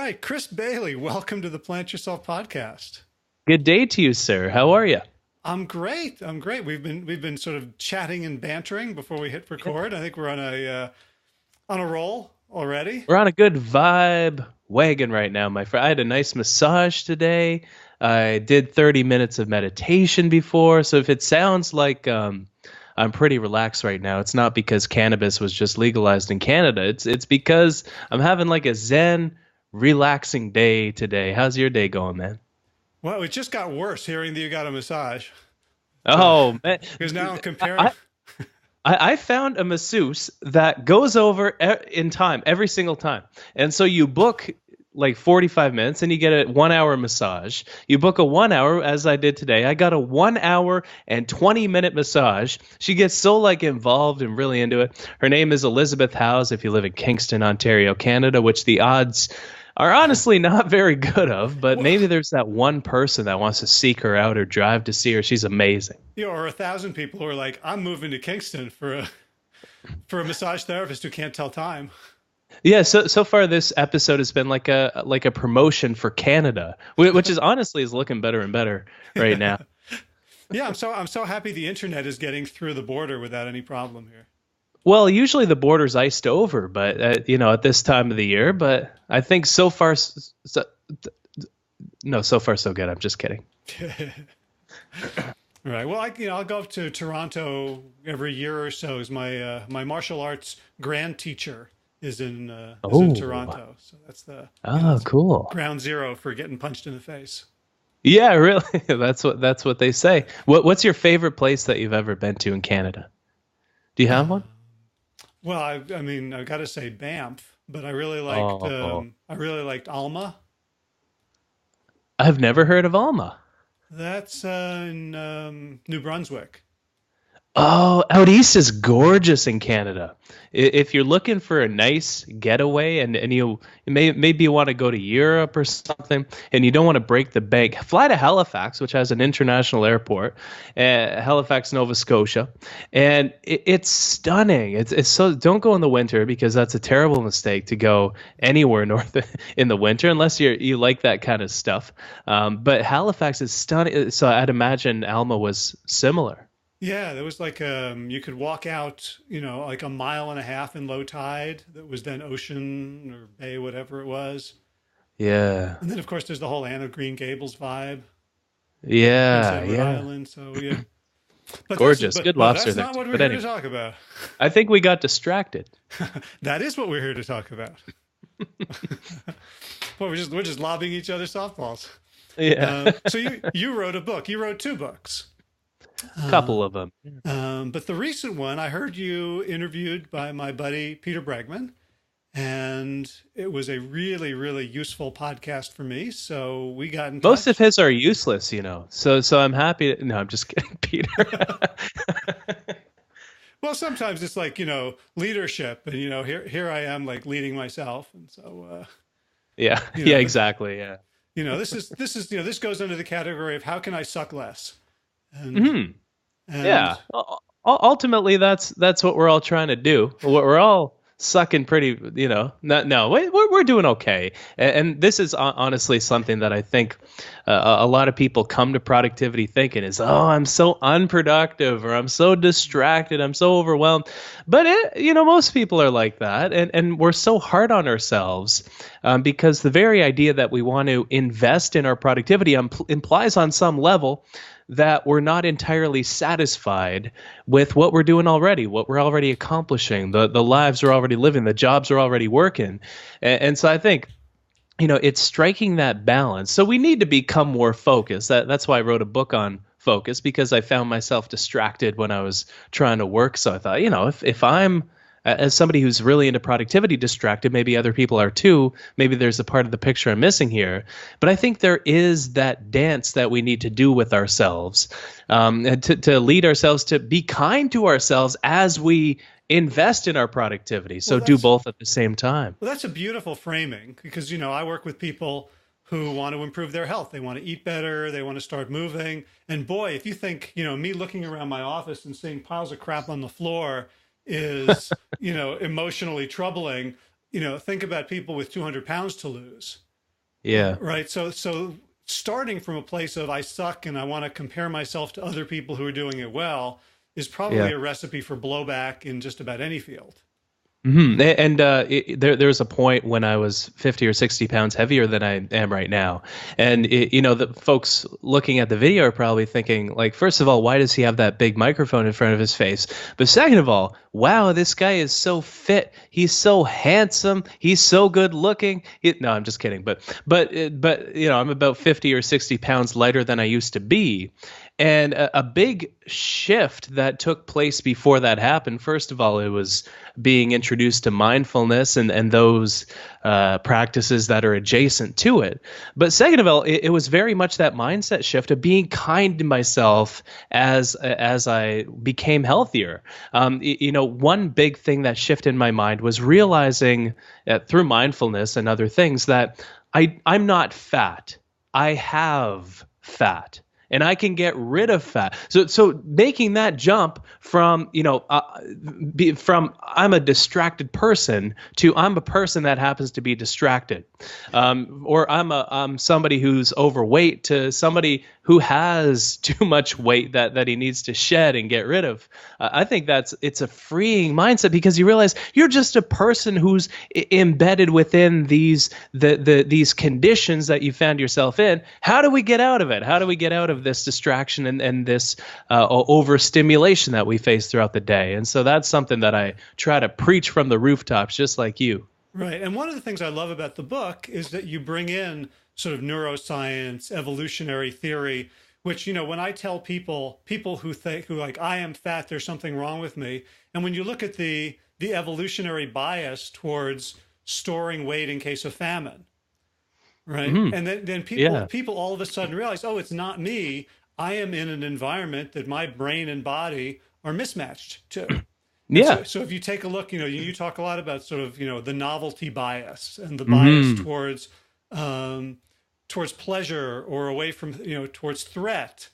right, Chris Bailey, welcome to the Plant Yourself podcast. Good day to you, sir. How are you? I'm great. I'm great. We've been sort of chatting and bantering before we hit Yeah. record. I think we're on a roll already. We're on a good vibe wagon right now, my friend. I had a nice massage today. I did 30 minutes of meditation before. So if it sounds like I'm pretty relaxed right now, it's not because cannabis was just legalized in Canada. It's because I'm having like a zen, relaxing day today. How's your day going, man? Well, it just got worse hearing that you got a massage. So Oh, man. because now I'm comparing. I, I found a masseuse that goes over in time every single time. And so you book like 45 minutes and you get a 1 hour massage. You book a 1 hour, as I did today. I got a 1 hour and 20-minute massage. She gets so like involved and really into it. Her name is Elizabeth Howes if you live in Kingston, Ontario, Canada, which the odds are honestly not very good of, but Well, maybe there's that one person that wants to seek her out or drive to see her. She's amazing. or 1,000 people who are like, I'm moving to Kingston for a massage therapist who can't tell time. Yeah, so far this episode has been like a promotion for Canada, which is honestly is looking better and better right now. Yeah, I'm so happy the internet is getting through the border without any problem here. Well, usually the border's iced over, but at this time of the year. But I think so far, no, so far so good. I'm just kidding. All right. Well, I'll go up to Toronto every year or so. As my martial arts grand teacher is in Oh, Toronto, so that's oh, it's cool. ground zero for getting punched in the face. Yeah, really. That's what they say. What's your favorite place that you've ever been to in Canada? Do you have one? Well, I mean, I got to say Banff, but Oh, I really liked Alma. I've never heard of Alma. That's in New Brunswick. Oh, out east is gorgeous in Canada. If you're looking for a nice getaway and maybe you want to go to Europe or something and you don't want to break the bank, fly to Halifax, which has an international airport, Halifax, Nova Scotia, and it's stunning. It's so don't go in the winter because that's a terrible mistake to go anywhere north in the winter unless you like that kind of stuff. But Halifax is stunning. So I'd imagine Alma was similar. Yeah, there was like you could walk out, like a mile and a half in low tide that was then ocean or bay, whatever it was. Yeah. And then of course there's the whole Anne of Green Gables vibe, Prince Yeah, Edward yeah. Island. So yeah, but that's Gorgeous. Good but lobster that's there not too. what we're But here to anyway, talk about. I think we got distracted. That is what we're here to talk about. Well, we're just lobbing each other softballs. Yeah. So you wrote a book. You wrote two books. Couple of them. But the recent one, I heard you interviewed by my buddy Peter Bregman, and it was a really, really useful podcast for me. So we got in Most of touch. his are useless. So I'm happy no, I'm just kidding, Peter. Well, sometimes it's like, leadership, and here I am like leading myself, and so Yeah. you Yeah, know, exactly. Yeah. this is this goes under the category of how can I suck less, and Hmm. and Yeah. Ultimately, that's what we're all trying to do. We're all sucking pretty, no, we're doing okay. And this is honestly something that I think a lot of people come to productivity thinking is, oh, I'm so unproductive or I'm so distracted, I'm so overwhelmed. But most people are like that, and we're so hard on ourselves because the very idea that we want to invest in our productivity implies on some level that we're not entirely satisfied with what we're doing already, what we're already accomplishing, the lives we're already living, the jobs we're already working. And so I think, it's striking that balance. So we need to become more focused. That's why I wrote a book on focus, because I found myself distracted when I was trying to work. So I thought, if I'm as somebody who's really into productivity distracted, maybe other people are too. Maybe there's a part of the picture I'm missing here. But I think there is that dance that we need to do with ourselves, and to lead ourselves, to be kind to ourselves as we invest in our productivity. well, So do that's both at the same time. well, that's a beautiful framing because I work with people who want to improve their health. They want to eat better. They want to start moving. And boy, if you think, me looking around my office and seeing piles of crap on the floor is, emotionally troubling, think about people with 200 pounds to lose. Yeah. Right. So starting from a place of I suck and I want to compare myself to other people who are doing it well is probably Yeah. a recipe for blowback in just about any field. And there was a point when I was 50 or 60 pounds heavier than I am right now. And, the folks looking at the video are probably thinking, like, first of all, why does he have that big microphone in front of his face? But second of all, wow, this guy is so fit. He's so handsome. He's so good looking. No, I'm just kidding. But I'm about 50 or 60 pounds lighter than I used to be. And a big shift that took place before that happened, first of all, it was being introduced to mindfulness and those practices that are adjacent to it. But second of all, it was very much that mindset shift of being kind to myself as I became healthier. One big thing that shifted in my mind was realizing through mindfulness and other things that I'm not fat. I have fat. And I can get rid of fat. So making that jump from, from I'm a distracted person to I'm a person that happens to be distracted, or I'm somebody who's overweight to somebody who has too much weight that he needs to shed and get rid of. I think it's a freeing mindset because you realize you're just a person who's embedded within these conditions that you found yourself in. How do we get out of it? How do we get out of this distraction and this overstimulation that we face throughout the day? And so that's something that I try to preach from the rooftops, just like you. Right. And one of the things I love about the book is that you bring in sort of neuroscience, evolutionary theory, which, when I tell people who like, I am fat, there's something wrong with me. And when you look at the evolutionary bias towards storing weight in case of famine, right? Mm-hmm. And then people all of a sudden realize, oh, it's not me. I am in an environment that my brain and body are mismatched to. Yeah. So if you take a look, you talk a lot about sort of, the novelty bias and the bias towards pleasure or away from, towards threat.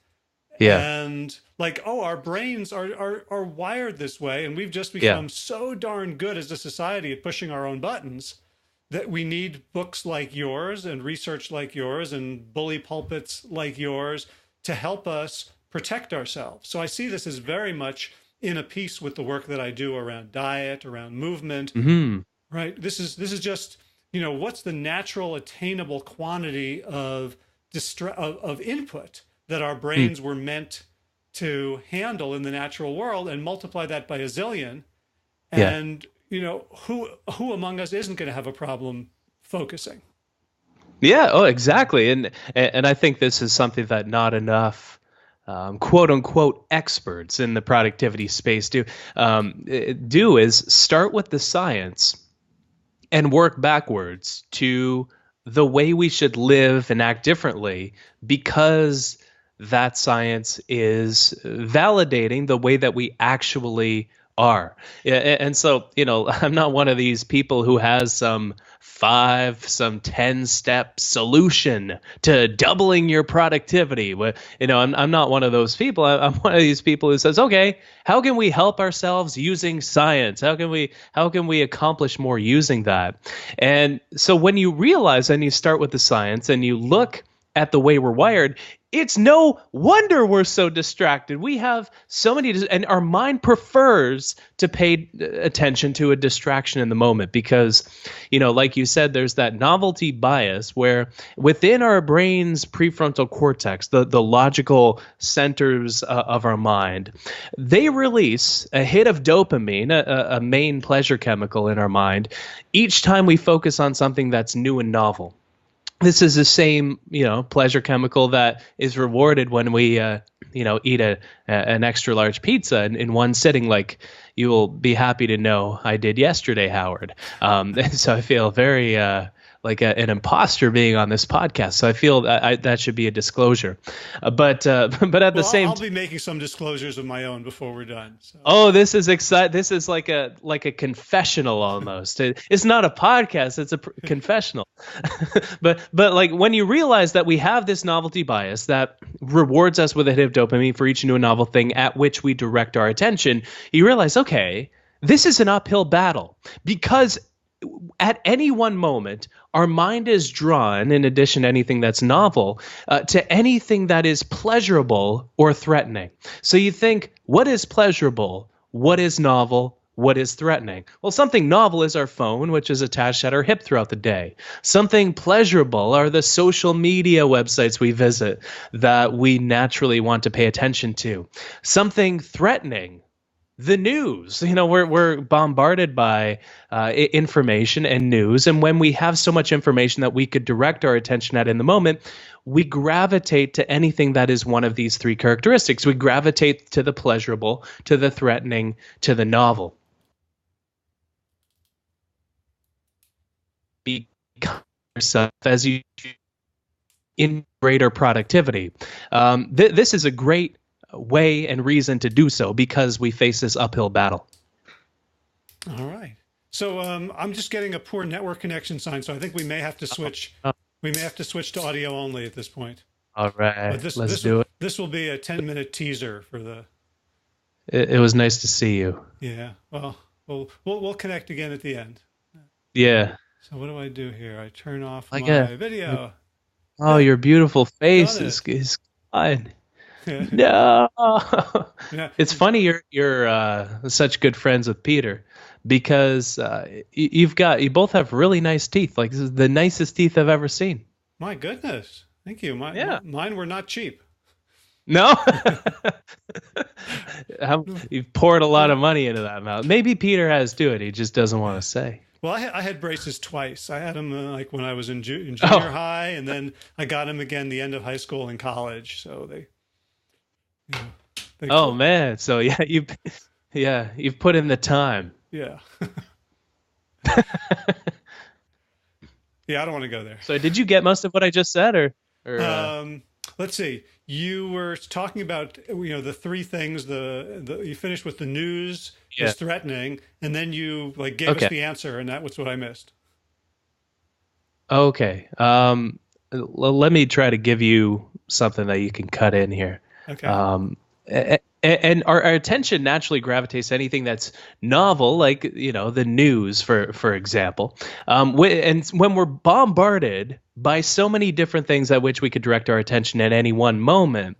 Yeah. And like, our brains are wired this way. And we've just become so darn good as a society at pushing our own buttons that we need books like yours and research like yours and bully pulpits like yours to help us protect ourselves. So I see this as very much in a piece with the work that I do around diet, around movement, right? This is just, what's the natural attainable quantity of input that our brains were meant to handle in the natural world, and multiply that by a zillion. And, who among us isn't going to have a problem focusing? Yeah. Oh, exactly. And I think this is something that not enough quote unquote experts in the productivity space do is start with the science and work backwards to the way we should live and act differently, because that science is validating the way that we actually are. And so, I'm not one of these people who has some 10-step solution to doubling your productivity. I'm not one of those people. I'm one of these people who says, okay, how can we help ourselves using science? How can we accomplish more using that? And so when you realize and you start with the science and you look at the way we're wired, it's no wonder we're so distracted. We have so many, and our mind prefers to pay attention to a distraction in the moment because, like you said, there's that novelty bias where within our brain's prefrontal cortex, the logical centers of our mind, they release a hit of dopamine, a main pleasure chemical in our mind, each time we focus on something that's new and novel. This is the same, pleasure chemical that is rewarded when we, eat an extra large pizza in one sitting, like you will be happy to know I did yesterday, Howard. So I feel very like an imposter being on this podcast. So I feel that should be a disclosure. But at the same time, I'll be making some disclosures of my own before we're done. So. Oh, this is exciting. This is like a confessional almost. It's not a podcast, it's a confessional. but like when you realize that we have this novelty bias that rewards us with a hit of dopamine for each new and novel thing at which we direct our attention, you realize, okay, this is an uphill battle because at any one moment, our mind is drawn, in addition to anything that's novel, to anything that is pleasurable or threatening. So you think, what is pleasurable? What is novel? What is threatening? Well, something novel is our phone, which is attached at our hip throughout the day. Something pleasurable are the social media websites we visit that we naturally want to pay attention to. Something threatening, the news. We're bombarded by information and news, and when we have so much information that we could direct our attention at in the moment, we gravitate to anything that is one of these three characteristics. We gravitate to the pleasurable, to the threatening, to the novel. Become yourself as you in greater productivity. This is a great way and reason to do so because we face this uphill battle. All right. So I'm just getting a poor network connection sign, so I think we may have to switch. We may have to switch to audio only at this point. All right, let's do it. This will be a 10-minute teaser for the. It was nice to see you. Yeah. Well, we'll connect again at the end. Yeah. So what do I do here? I turn off my video. Oh, your beautiful face is fine. No. Yeah. It's funny you're such good friends with Peter because you both have really nice teeth. Like, this is the nicest teeth I've ever seen. My goodness. Thank you. Mine were not cheap. No. You've poured a lot of money into that mouth. Maybe Peter has too, and he just doesn't want to say. Well, I had braces twice. I had them like when I was in junior high, and then I got them again the end of high school and college. So they man! So you've put in the time. Yeah. Yeah, I don't want to go there. So did you get most of what I just said, or let's see. You were talking about the three things. You finished with the news is threatening, and then you gave us the answer, and that was what I missed. Okay. Let me try to give you something that you can cut in here. Okay. And our attention naturally gravitates to anything that's novel, like the news, for example. And when we're bombarded by so many different things at which we could direct our attention at any one moment,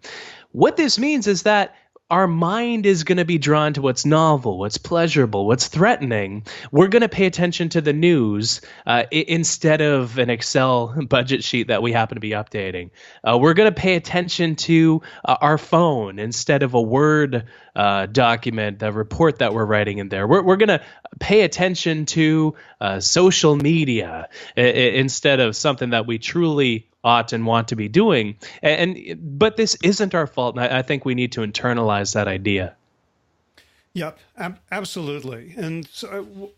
what this means is that our mind is going to be drawn to what's novel, what's pleasurable, what's threatening. We're going to pay attention to the news instead of an Excel budget sheet that we happen to be updating. We're going to pay attention to our phone instead of a Word document, the report that we're writing in there. We're going to pay attention to social media instead of something that we truly ought and want to be doing. But this isn't our fault, and I think we need to internalize that idea. Yep, absolutely. And so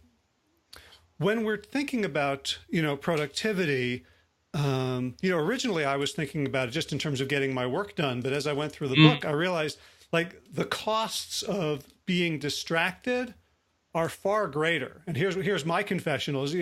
when we're thinking about productivity, originally I was thinking about it just in terms of getting my work done, but as I went through the book, I realized the costs of being distracted are far greater. And here's my confessional is,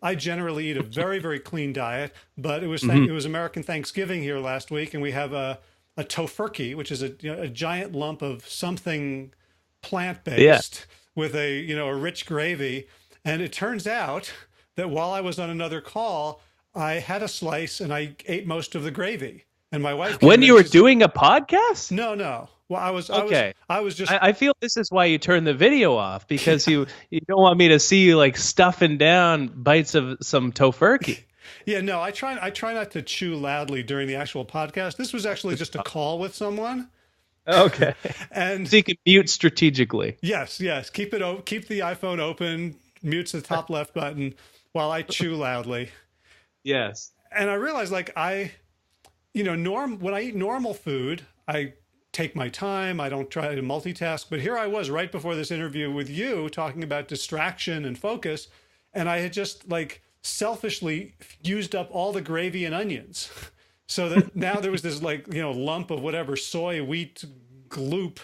I generally eat a very, very clean diet, but it was American Thanksgiving here last week, and we have a tofurkey, which is a giant lump of something plant-based with a rich gravy. And it turns out that while I was on another call, I had a slice and I ate most of the gravy. And my wife when you were doing a podcast? No. Well, I was just. I feel this is why you turned the video off, because you don't want me to see you stuffing down bites of some tofurkey. Yeah, no, I try not to chew loudly during the actual podcast. This was actually just a call with someone. Okay. And so you can mute strategically. Yes. Keep the iPhone open, mutes the top left button while I chew loudly. Yes. And I realized when I eat normal food, I take my time. I don't try to multitask. But here I was right before this interview with you talking about distraction and focus. And I had just selfishly used up all the gravy and onions. So that now there was this lump of whatever soy wheat gloop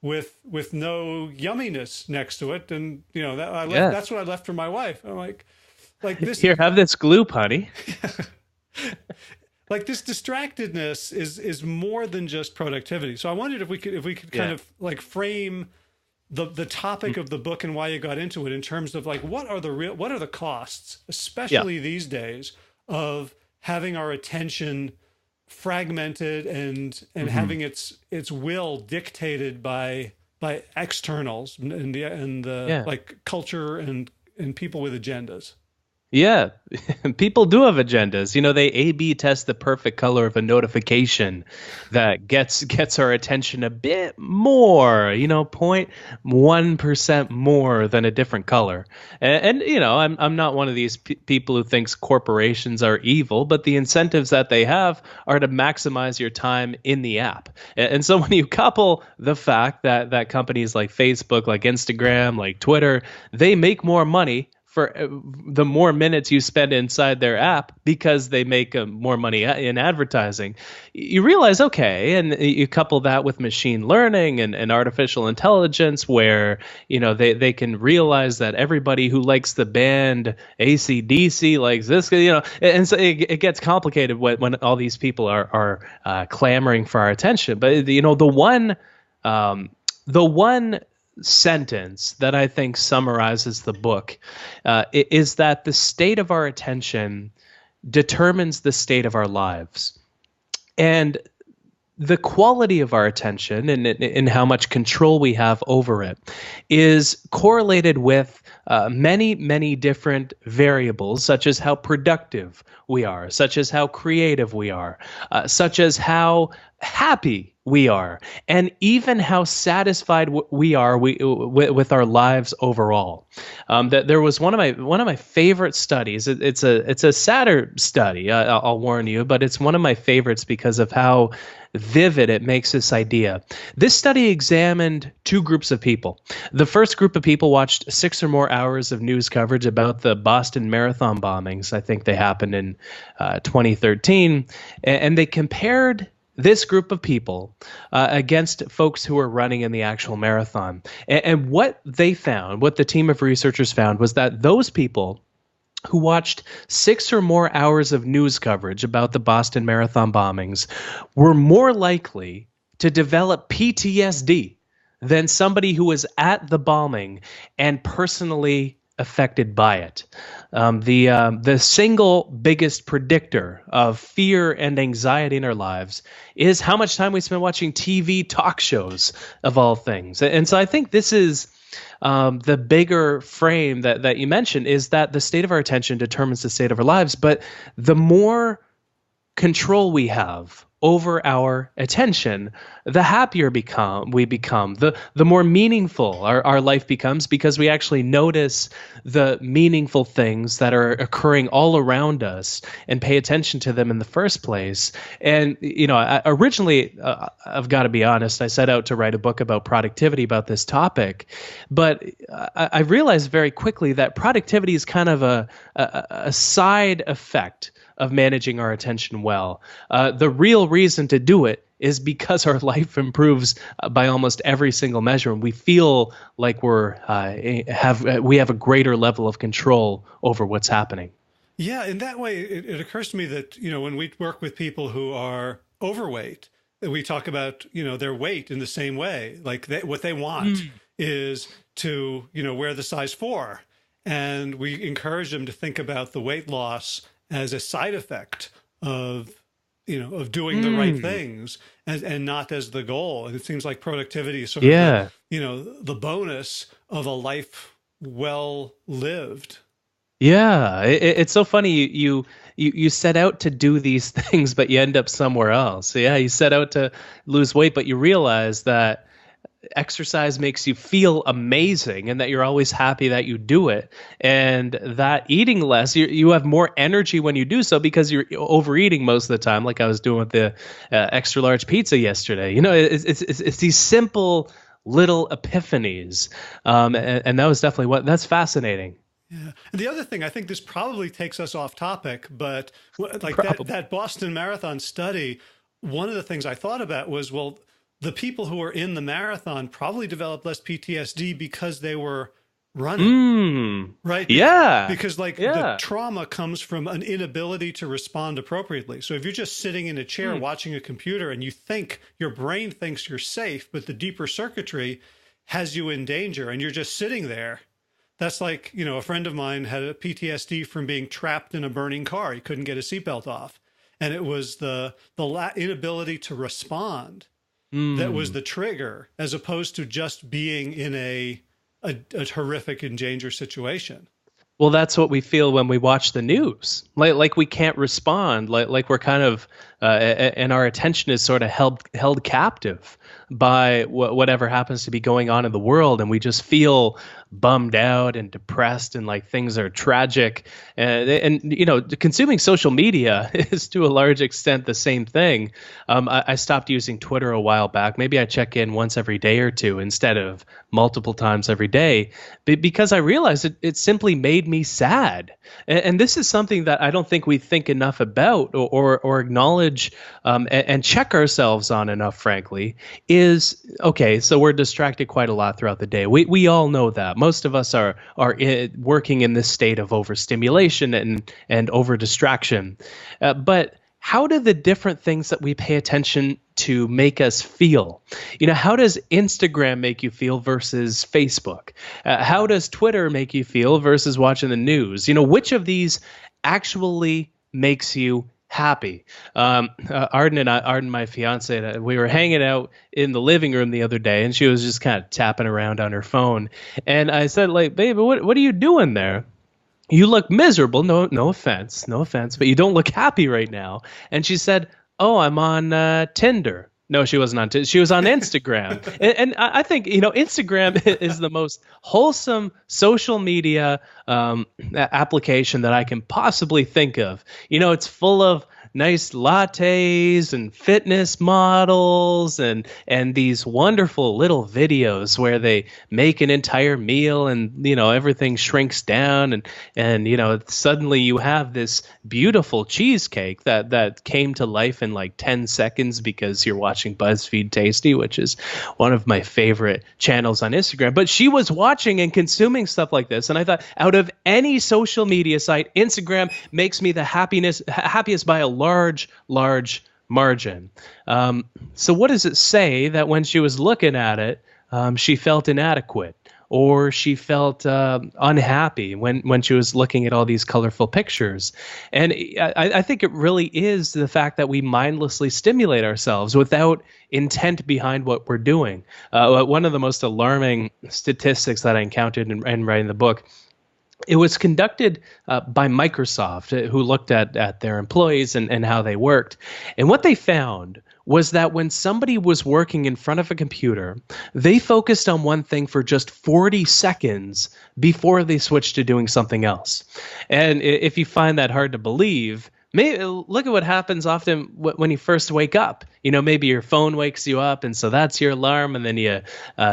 with no yumminess next to it. And, that's what I left for my wife. I'm like this. Here, have this gloop, honey. This distractedness is more than just productivity. So I wondered if we could kind of frame the topic of the book and why you got into it in terms of like what are the costs, Yeah. especially these days, of having our attention fragmented and having its will dictated by externals and the Yeah. like culture and people with agendas. Yeah, people do have agendas. You know, they A/B test the perfect color of a notification that gets our attention a bit more, 0.1% more than a different color. And I'm not one of these people who thinks corporations are evil, but the incentives that they have are to maximize your time in the app. And so when you couple the fact that companies like Facebook, like Instagram, like Twitter, they make more money for the more minutes you spend inside their app because they make more money in advertising, you realize, okay, and you couple that with machine learning and artificial intelligence where, they can realize that everybody who likes the band AC/DC likes this, and so it gets complicated when all these people are clamoring for our attention. But, the one sentence that I think summarizes the book is that the state of our attention determines the state of our lives. And the quality of our attention and how much control we have over it is correlated with many, many different variables, such as how productive we are, such as how creative we are, such as how happy we are, and even how satisfied we are with our lives overall. That there was one of my favorite studies. It's a sadder study, I'll warn you, but it's one of my favorites because of how vivid it makes this idea. This study examined two groups of people. The first group of people watched 6 or more hours of news coverage about the Boston Marathon bombings. I think they happened in 2013, and they compared this group of people against folks who were running in the actual marathon. And what they found, what the team of researchers found, was that those people who watched 6 or more hours of news coverage about the Boston Marathon bombings were more likely to develop PTSD than somebody who was at the bombing and personally affected by it. The single biggest predictor of fear and anxiety in our lives is how much time we spend watching TV talk shows, of all things. And so I think this is the bigger frame that you mentioned, is that the state of our attention determines the state of our lives. But the more control we have over our attention, the happier we become, the more meaningful our life becomes, because we actually notice the meaningful things that are occurring all around us and pay attention to them in the first place. And, originally, I've got to be honest, I set out to write a book about productivity, about this topic, but I realized very quickly that productivity is kind of a side effect of managing our attention well. The real reason to do it is because our life improves by almost every single measure, and we feel like we have a greater level of control over what's happening. Yeah, in that way, it occurs to me that, when we work with people who are overweight, that we talk about, their weight in the same way. Like what they want is to, wear the size 4. And we encourage them to think about the weight loss as a side effect of doing the right things and not as the goal. And it seems like productivity is sort of the bonus of a life well lived. Yeah, it's so funny. You set out to do these things, but you end up somewhere else. Yeah, you set out to lose weight, but you realize that exercise makes you feel amazing and that you're always happy that you do it, and that eating less, you have more energy when you do so because you're overeating most of the time, like I was doing with the extra large pizza yesterday. It's these simple little epiphanies, and that was definitely that's fascinating. Yeah. And the other thing, I think this probably takes us off topic, but like that Boston Marathon study, one of the things I thought about was, well, the people who were in the marathon probably developed less PTSD because they were running, right? Yeah. Because the trauma comes from an inability to respond appropriately. So if you're just sitting in a chair watching a computer and your brain thinks you're safe, but the deeper circuitry has you in danger and you're just sitting there. That's like, a friend of mine had a PTSD from being trapped in a burning car. He couldn't get his seatbelt off. And it was the inability to respond that was the trigger, as opposed to just being in a horrific and dangerous situation. Well, that's what we feel when we watch the news. Like we can't respond. Like we're kind of, and our attention is sort of held captive by whatever happens to be going on in the world, and we just feel bummed out and depressed, and like things are tragic. And consuming social media is to a large extent the same thing. I stopped using Twitter a while back. Maybe I check in once every day or two instead of multiple times every day, because I realized it simply made me sad. And this is something that I don't think we think enough about or acknowledge and check ourselves on enough, frankly, is, okay, so we're distracted quite a lot throughout the day. We all know that. Most of us are working in this state of overstimulation and over distraction. But how do the different things that we pay attention to make us feel? How does Instagram make you feel versus Facebook? How does Twitter make you feel versus watching the news? Which of these actually makes you happy? Arden, my fiance, we were hanging out in the living room the other day, and she was just kind of tapping around on her phone. And I said, like, baby, what are you doing there? You look miserable. No offense, but you don't look happy right now. And she said, oh, I'm on Tinder. No, she wasn't on Tinder. She was on Instagram. and I think, Instagram is the most wholesome social media application that I can possibly think of. It's full of nice lattes and fitness models and these wonderful little videos where they make an entire meal and everything shrinks down and suddenly you have this beautiful cheesecake that came to life in like 10 seconds because you're watching BuzzFeed Tasty, which is one of my favorite channels on Instagram. But she was watching and consuming stuff like this, and I thought, out of any social media site, Instagram makes me the happiest by a large margin. So what does it say that when she was looking at it, she felt inadequate, or she felt unhappy when she was looking at all these colorful pictures? And I think it really is the fact that we mindlessly stimulate ourselves without intent behind what we're doing. One of the most alarming statistics that I encountered in writing the book, it was conducted by Microsoft, who looked at their employees and how they worked. And what they found was that when somebody was working in front of a computer, they focused on one thing for just 40 seconds before they switched to doing something else. And if you find that hard to believe, maybe look at what happens often when you first wake up. Maybe your phone wakes you up, and so that's your alarm, and then you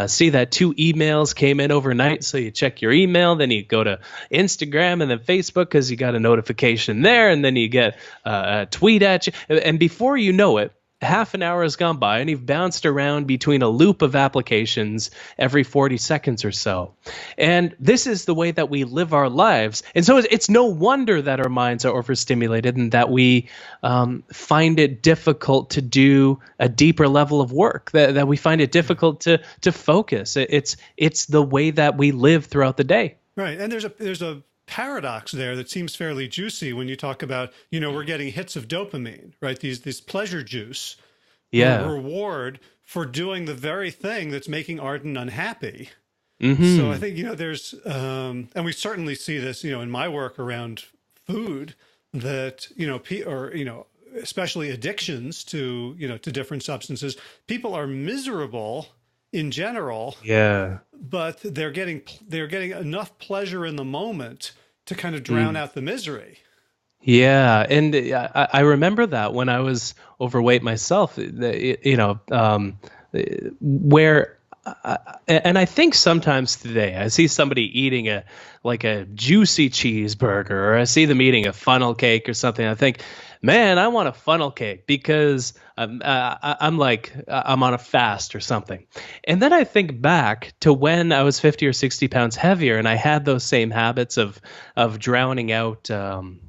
see that 2 emails came in overnight, so you check your email, then you go to Instagram and then Facebook because you got a notification there, and then you get a tweet at you, and before you know it, half an hour has gone by and you've bounced around between a loop of applications every 40 seconds or so. And this is the way that we live our lives. And so it's no wonder that our minds are overstimulated and that we find it difficult to do a deeper level of work, that we find it difficult to focus. It's the way that we live throughout the day. Right. And there's a paradox there that seems fairly juicy when you talk about, we're getting hits of dopamine, right? This pleasure juice, reward for doing the very thing that's making Arden unhappy. Mm-hmm. So I think, there's, and we certainly see this, in my work around food, that, especially addictions to different substances, people are miserable in general. Yeah. But they're getting enough pleasure in the moment to kind of drown out the misery. Yeah, and I remember that when I was overweight myself, where and I think sometimes today I see somebody eating a juicy cheeseburger, or I see them eating a funnel cake or something. I think, man, I want a funnel cake because I'm on a fast or something. And then I think back to when I was 50 or 60 pounds heavier and I had those same habits of drowning out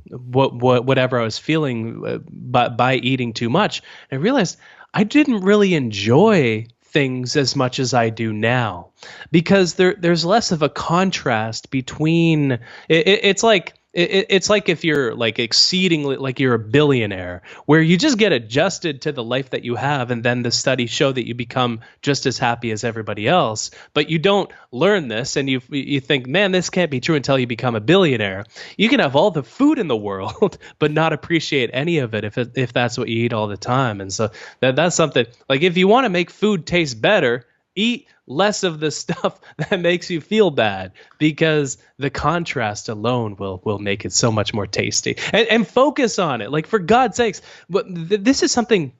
whatever I was feeling by eating too much. I realized I didn't really enjoy things as much as I do now, because there's less of a contrast between it's like if you're like exceedingly, like you're a billionaire, where you just get adjusted to the life that you have, and then the studies show that you become just as happy as everybody else. But you don't learn this, and you think, man, this can't be true until you become a billionaire. You can have all the food in the world, but not appreciate any of it if that's what you eat all the time. And so that's something, like, if you want to make food taste better, eat less of the stuff that makes you feel bad, because the contrast alone will make it so much more tasty. And focus on it. Like, for God's sakes, but this is something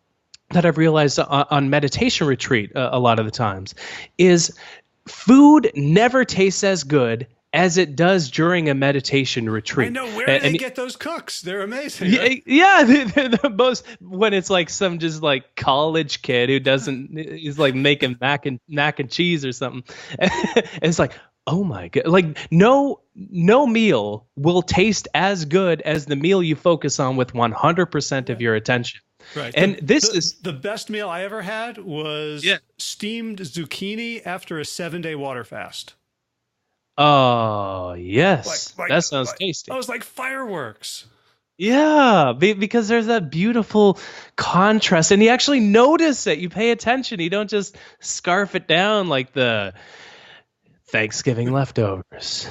that I've realized on meditation retreat a lot of the times, is food never tastes as good as it does during a meditation retreat. I know, where do they get those cooks? They're amazing. Right? Yeah, they're the most, when it's like some just like college kid who he's like making mac and cheese or something. And it's like, oh my God, like no meal will taste as good as the meal you focus on with 100% of your attention. Right. And the best meal I ever had was steamed zucchini after a 7-day water fast. Oh, yes. That sounds tasty. I was like fireworks. Yeah, because there's that beautiful contrast, and you actually notice it. You pay attention. You don't just scarf it down like the Thanksgiving leftovers.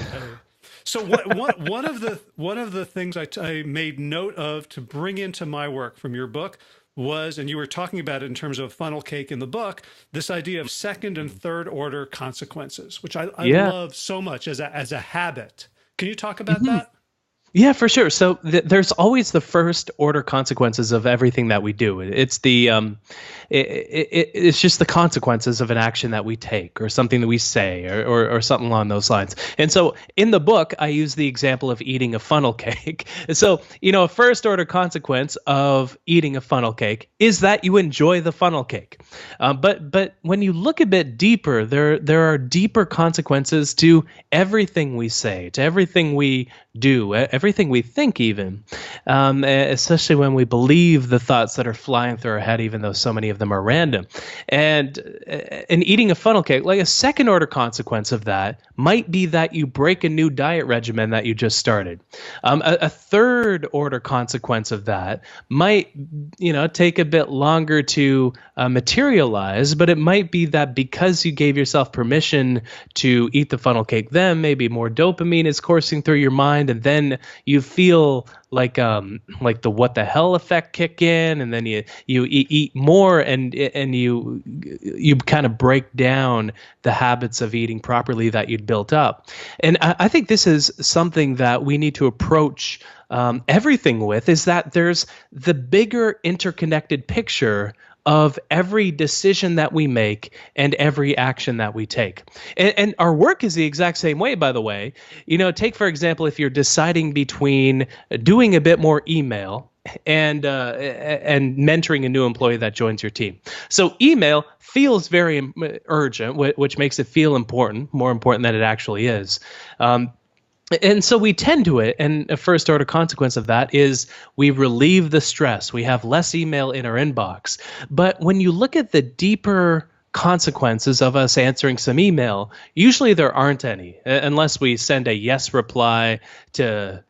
So one of the things I made note of to bring into my work from your book was, and you were talking about it in terms of funnel cake in the book, this idea of second and third order consequences, which I love so much as a habit. Can you talk about that? Yeah, for sure. So there's always the first order consequences of everything that we do. It's it's just the consequences of an action that we take, or something that we say, or something along those lines. And so in the book, I use the example of eating a funnel cake. So, a first order consequence of eating a funnel cake is that you enjoy the funnel cake. But when you look a bit deeper, there are deeper consequences to everything we say, to everything we do, everything we think, even, especially when we believe the thoughts that are flying through our head, even though so many of them are random. And eating a funnel cake, like, a second order consequence of that might be that you break a new diet regimen that you just started. A third order consequence of that might, take a bit longer to materialize, but it might be that because you gave yourself permission to eat the funnel cake, then maybe more dopamine is coursing through your mind, and then you feel like the what the hell effect kick in, and then you eat more, and you kind of break down the habits of eating properly that you'd built up. And I think this is something that we need to approach everything with, is that there's the bigger interconnected picture of every decision that we make and every action that we take. And our work is the exact same way, by the way. Take, for example, if you're deciding between doing a bit more email and mentoring a new employee that joins your team. So email feels very urgent, which makes it feel important, more important than it actually is. And so we tend to it, and a first order consequence of that is we relieve the stress. We have less email in our inbox. But when you look at the deeper consequences of us answering some email, usually there aren't any, unless we send a yes reply to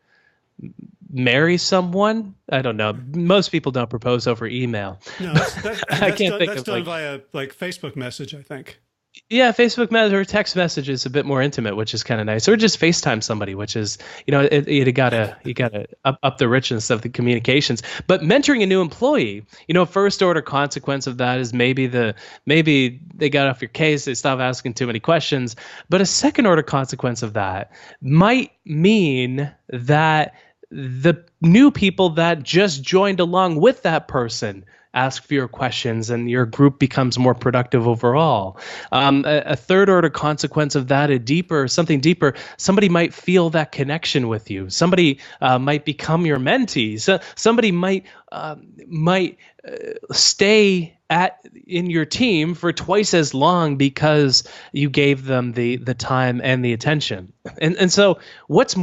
marry someone. I don't know. Most people don't propose over email. No, that's done via like Facebook message, I think. Yeah, Facebook message or text message is a bit more intimate, which is kind of nice. Or just FaceTime somebody, which is, you gotta up the richness of the communications. But mentoring a new employee, first order consequence of that is maybe they got off your case, they stopped asking too many questions. But a second order consequence of that might mean that the new people that just joined along with that person ask fewer questions, and your group becomes more productive overall. A third order consequence of that, something deeper, somebody might feel that connection with you. Somebody might become your mentee. So somebody might stay in your team for twice as long because you gave them the time and the attention. And so what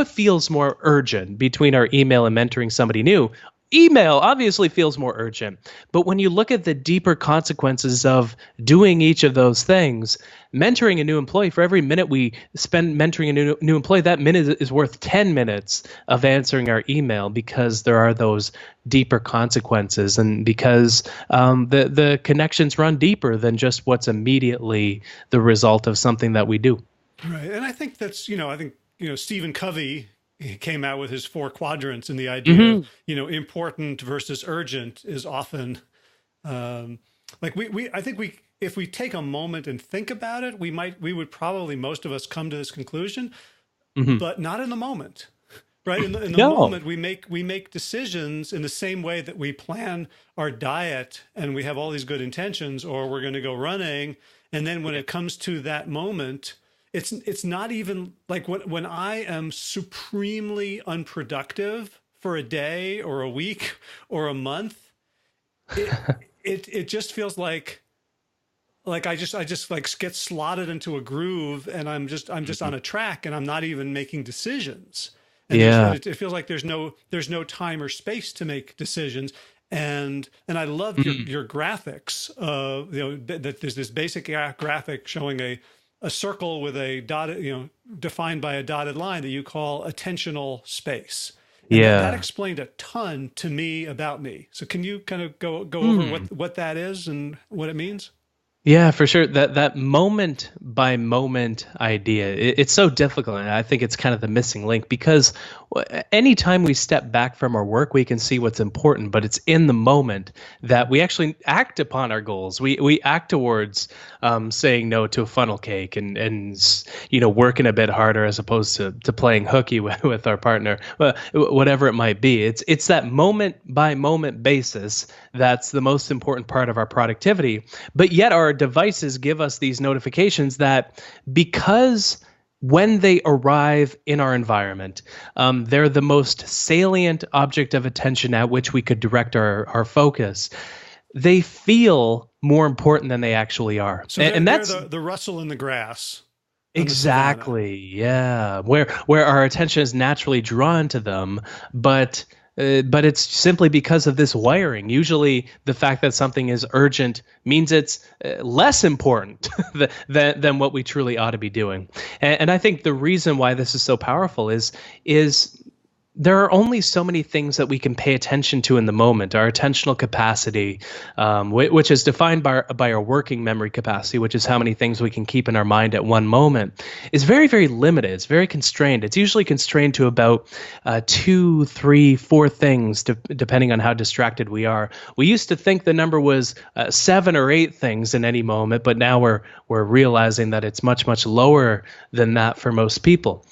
feels more urgent between our email and mentoring somebody new? email obviously feels more urgent, but when you look at the deeper consequences of doing each of those things, mentoring a new employee, for every minute we spend mentoring a new employee, that minute is worth 10 minutes of answering our email, because there are those deeper consequences, and because the connections run deeper than just what's immediately the result of something that we do. Right. And I think that's, Stephen Covey, he came out with his 4 quadrants, and the idea of, important versus urgent is often if we take a moment and think about it, we would probably, most of us, come to this conclusion, but not in the moment, right? In the moment, we make decisions in the same way that we plan our diet, and we have all these good intentions, or we're going to go running. And then when it comes to that moment, it's not even like when I am supremely unproductive for a day or a week or a month, it just feels like I just like get slotted into a groove, and I'm just on a track, and I'm not even making decisions. And it feels like there's no time or space to make decisions. And I love your graphics. That there's this basic graphic showing a circle with a dotted, defined by a dotted line that you call attentional space. And that explained a ton to me about me. So can you kind of go over what that is and what it means? Yeah, for sure. That moment by moment idea, it's so difficult. And I think it's kind of the missing link, because anytime we step back from our work, we can see what's important, but it's in the moment that we actually act upon our goals. We act towards saying no to a funnel cake and working a bit harder as opposed to playing hooky with our partner, whatever it might be. It's that moment by moment basis that's the most important part of our productivity. But yet our devices give us these notifications that, because when they arrive in our environment, they're the most salient object of attention at which we could direct our focus. They feel more important than they actually are. So and that's the rustle in the grass. Exactly. Yeah. Where our attention is naturally drawn to them, but it's simply because of this wiring. Usually the fact that something is urgent means it's less important than what we truly ought to be doing. And I think the reason why this is so powerful is there are only so many things that we can pay attention to in the moment. Our attentional capacity, which is defined by our working memory capacity, which is how many things we can keep in our mind at one moment, is very, very limited. It's very constrained. It's usually constrained to about 2, 3, 4 things, depending on how distracted we are. We used to think the number was 7 or 8 things in any moment, but now we're realizing that it's much, much lower than that for most people.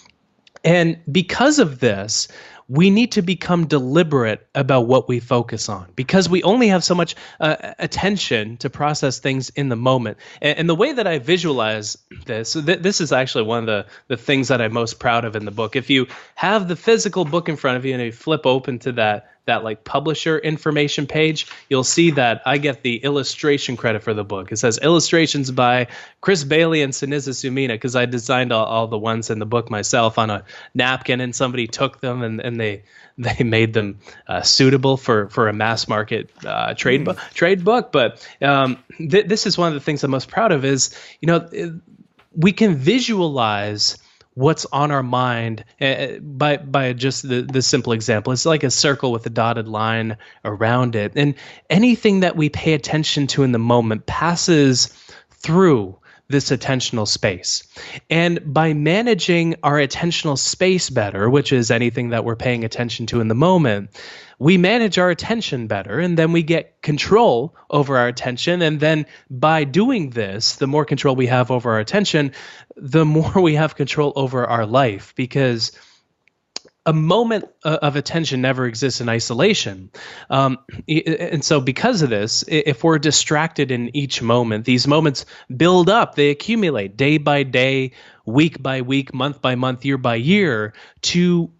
And because of this, we need to become deliberate about what we focus on, because we only have so much attention to process things in the moment. And the way that I visualize this, this is actually one of the things that I'm most proud of in the book. If you have the physical book in front of you and you flip open to that like publisher information page, you'll see that I get the illustration credit for the book. It says illustrations by Chris Bailey and Sinisa Sumina, because I designed all the ones in the book myself on a napkin, and somebody took them and they made them suitable for a mass market trade book. But this is one of the things I'm most proud of is, we can visualize what's on our mind by just the simple example. It's like a circle with a dotted line around it. And anything that we pay attention to in the moment passes through this attentional space. And by managing our attentional space better, which is anything that we're paying attention to in the moment, we manage our attention better, and then we get control over our attention. And then by doing this, the more control we have over our attention, the more we have control over our life, because a moment of attention never exists in isolation. And so because of this, if we're distracted in each moment, these moments build up, they accumulate day by day, week by week, month by month, year by year, to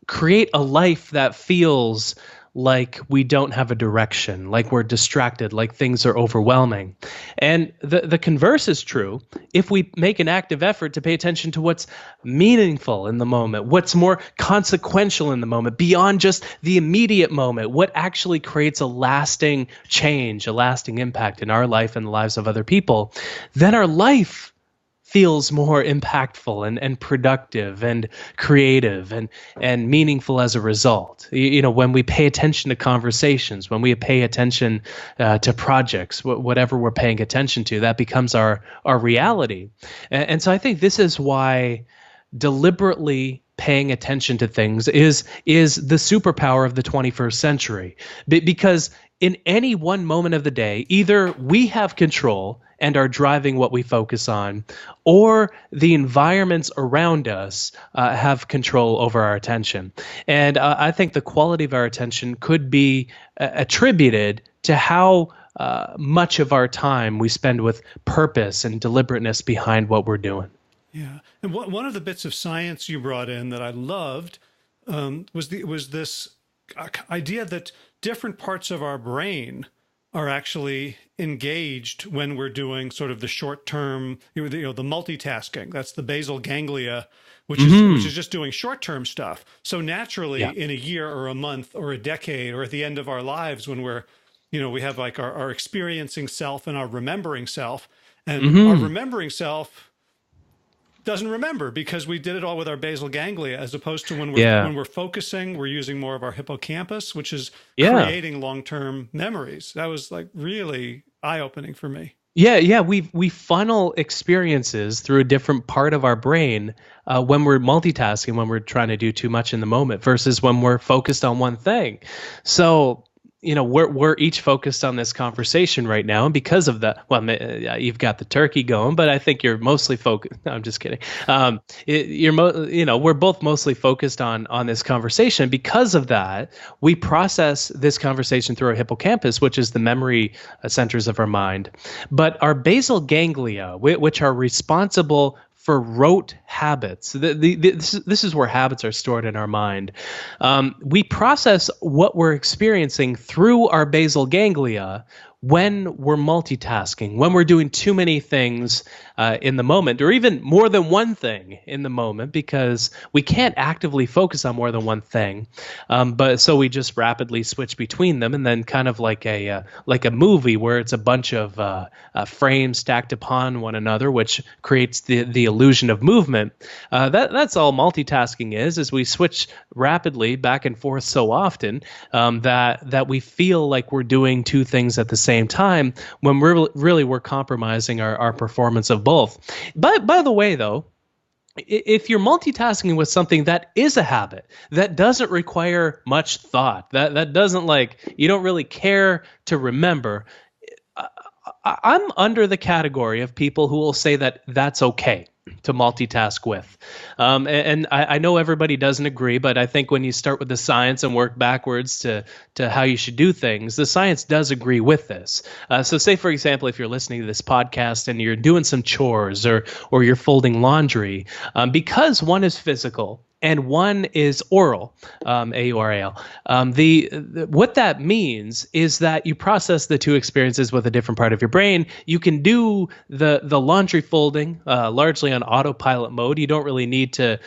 create a life that feels like we don't have a direction, like we're distracted, like things are overwhelming. And the converse is true. If we make an active effort to pay attention to what's meaningful in the moment, what's more consequential in the moment, beyond just the immediate moment, what actually creates a lasting change, a lasting impact in our life and the lives of other people, then our life feels more impactful and productive and creative and meaningful as a result. When we pay attention to conversations, when we pay attention to projects, whatever we're paying attention to, that becomes our reality. And so I think this is why deliberately paying attention to things is the superpower of the 21st century. Because in any one moment of the day, either we have control and are driving what we focus on, or the environments around us have control over our attention. And I think the quality of our attention could be attributed to how much of our time we spend with purpose and deliberateness behind what we're doing. Yeah. And one of the bits of science you brought in that I loved was this idea that different parts of our brain are actually engaged when we're doing sort of the short-term, the multitasking. That's the basal ganglia, which is just doing short-term stuff. So naturally, in a year or a month or a decade or at the end of our lives, when we're, we have like our experiencing self and our remembering self, and our remembering self doesn't remember because we did it all with our basal ganglia, as opposed to when we're focusing, we're using more of our hippocampus, which is creating long-term memories. That was like really eye-opening for me. Yeah. We funnel experiences through a different part of our brain when we're multitasking, when we're trying to do too much in the moment, versus when we're focused on one thing. So we're each focused on this conversation right now, and because of that, you've got the turkey going, but I think you're mostly focused. No, I'm just kidding. We're both mostly focused on this conversation. Because of that, we process this conversation through our hippocampus, which is the memory centers of our mind. But our basal ganglia, which are responsible for rote habits. This is where habits are stored in our mind. We process what we're experiencing through our basal ganglia when we're multitasking, when we're doing too many things in the moment, or even more than one thing in the moment, because we can't actively focus on more than one thing. But so we just rapidly switch between them, and then kind of like a movie where it's a bunch of frames stacked upon one another, which creates the illusion of movement. That's all multitasking is we switch rapidly back and forth so often that we feel like we're doing two things at the same time, when we're compromising our performance of both. But by the way, though, if you're multitasking with something that is a habit, that doesn't require much thought, that doesn't, you don't really care to remember, I'm under the category of people who will say that that's okay to multitask with. And I know everybody doesn't agree, but I think when you start with the science and work backwards to how you should do things, the science does agree with this. So say, for example, if you're listening to this podcast and you're doing some chores or you're folding laundry, because one is physical and one is oral, AURAL. What that means is that you process the two experiences with a different part of your brain. You can do the laundry folding largely on autopilot mode. You don't really need to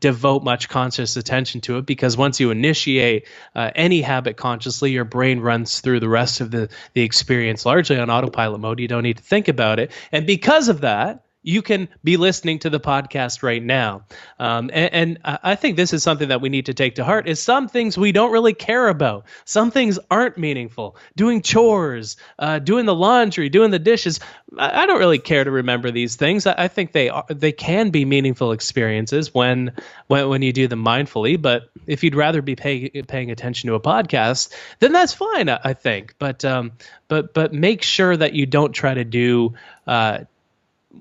devote much conscious attention to it, because once you initiate any habit consciously, your brain runs through the rest of the experience largely on autopilot mode. You don't need to think about it. And because of that, you can be listening to the podcast right now. And I think this is something that we need to take to heart, is some things we don't really care about. Some things aren't meaningful. Doing chores, doing the laundry, doing the dishes. I don't really care to remember these things. I think they can be meaningful experiences when you do them mindfully. But if you'd rather be paying attention to a podcast, then that's fine, I think. But make sure that you don't try to do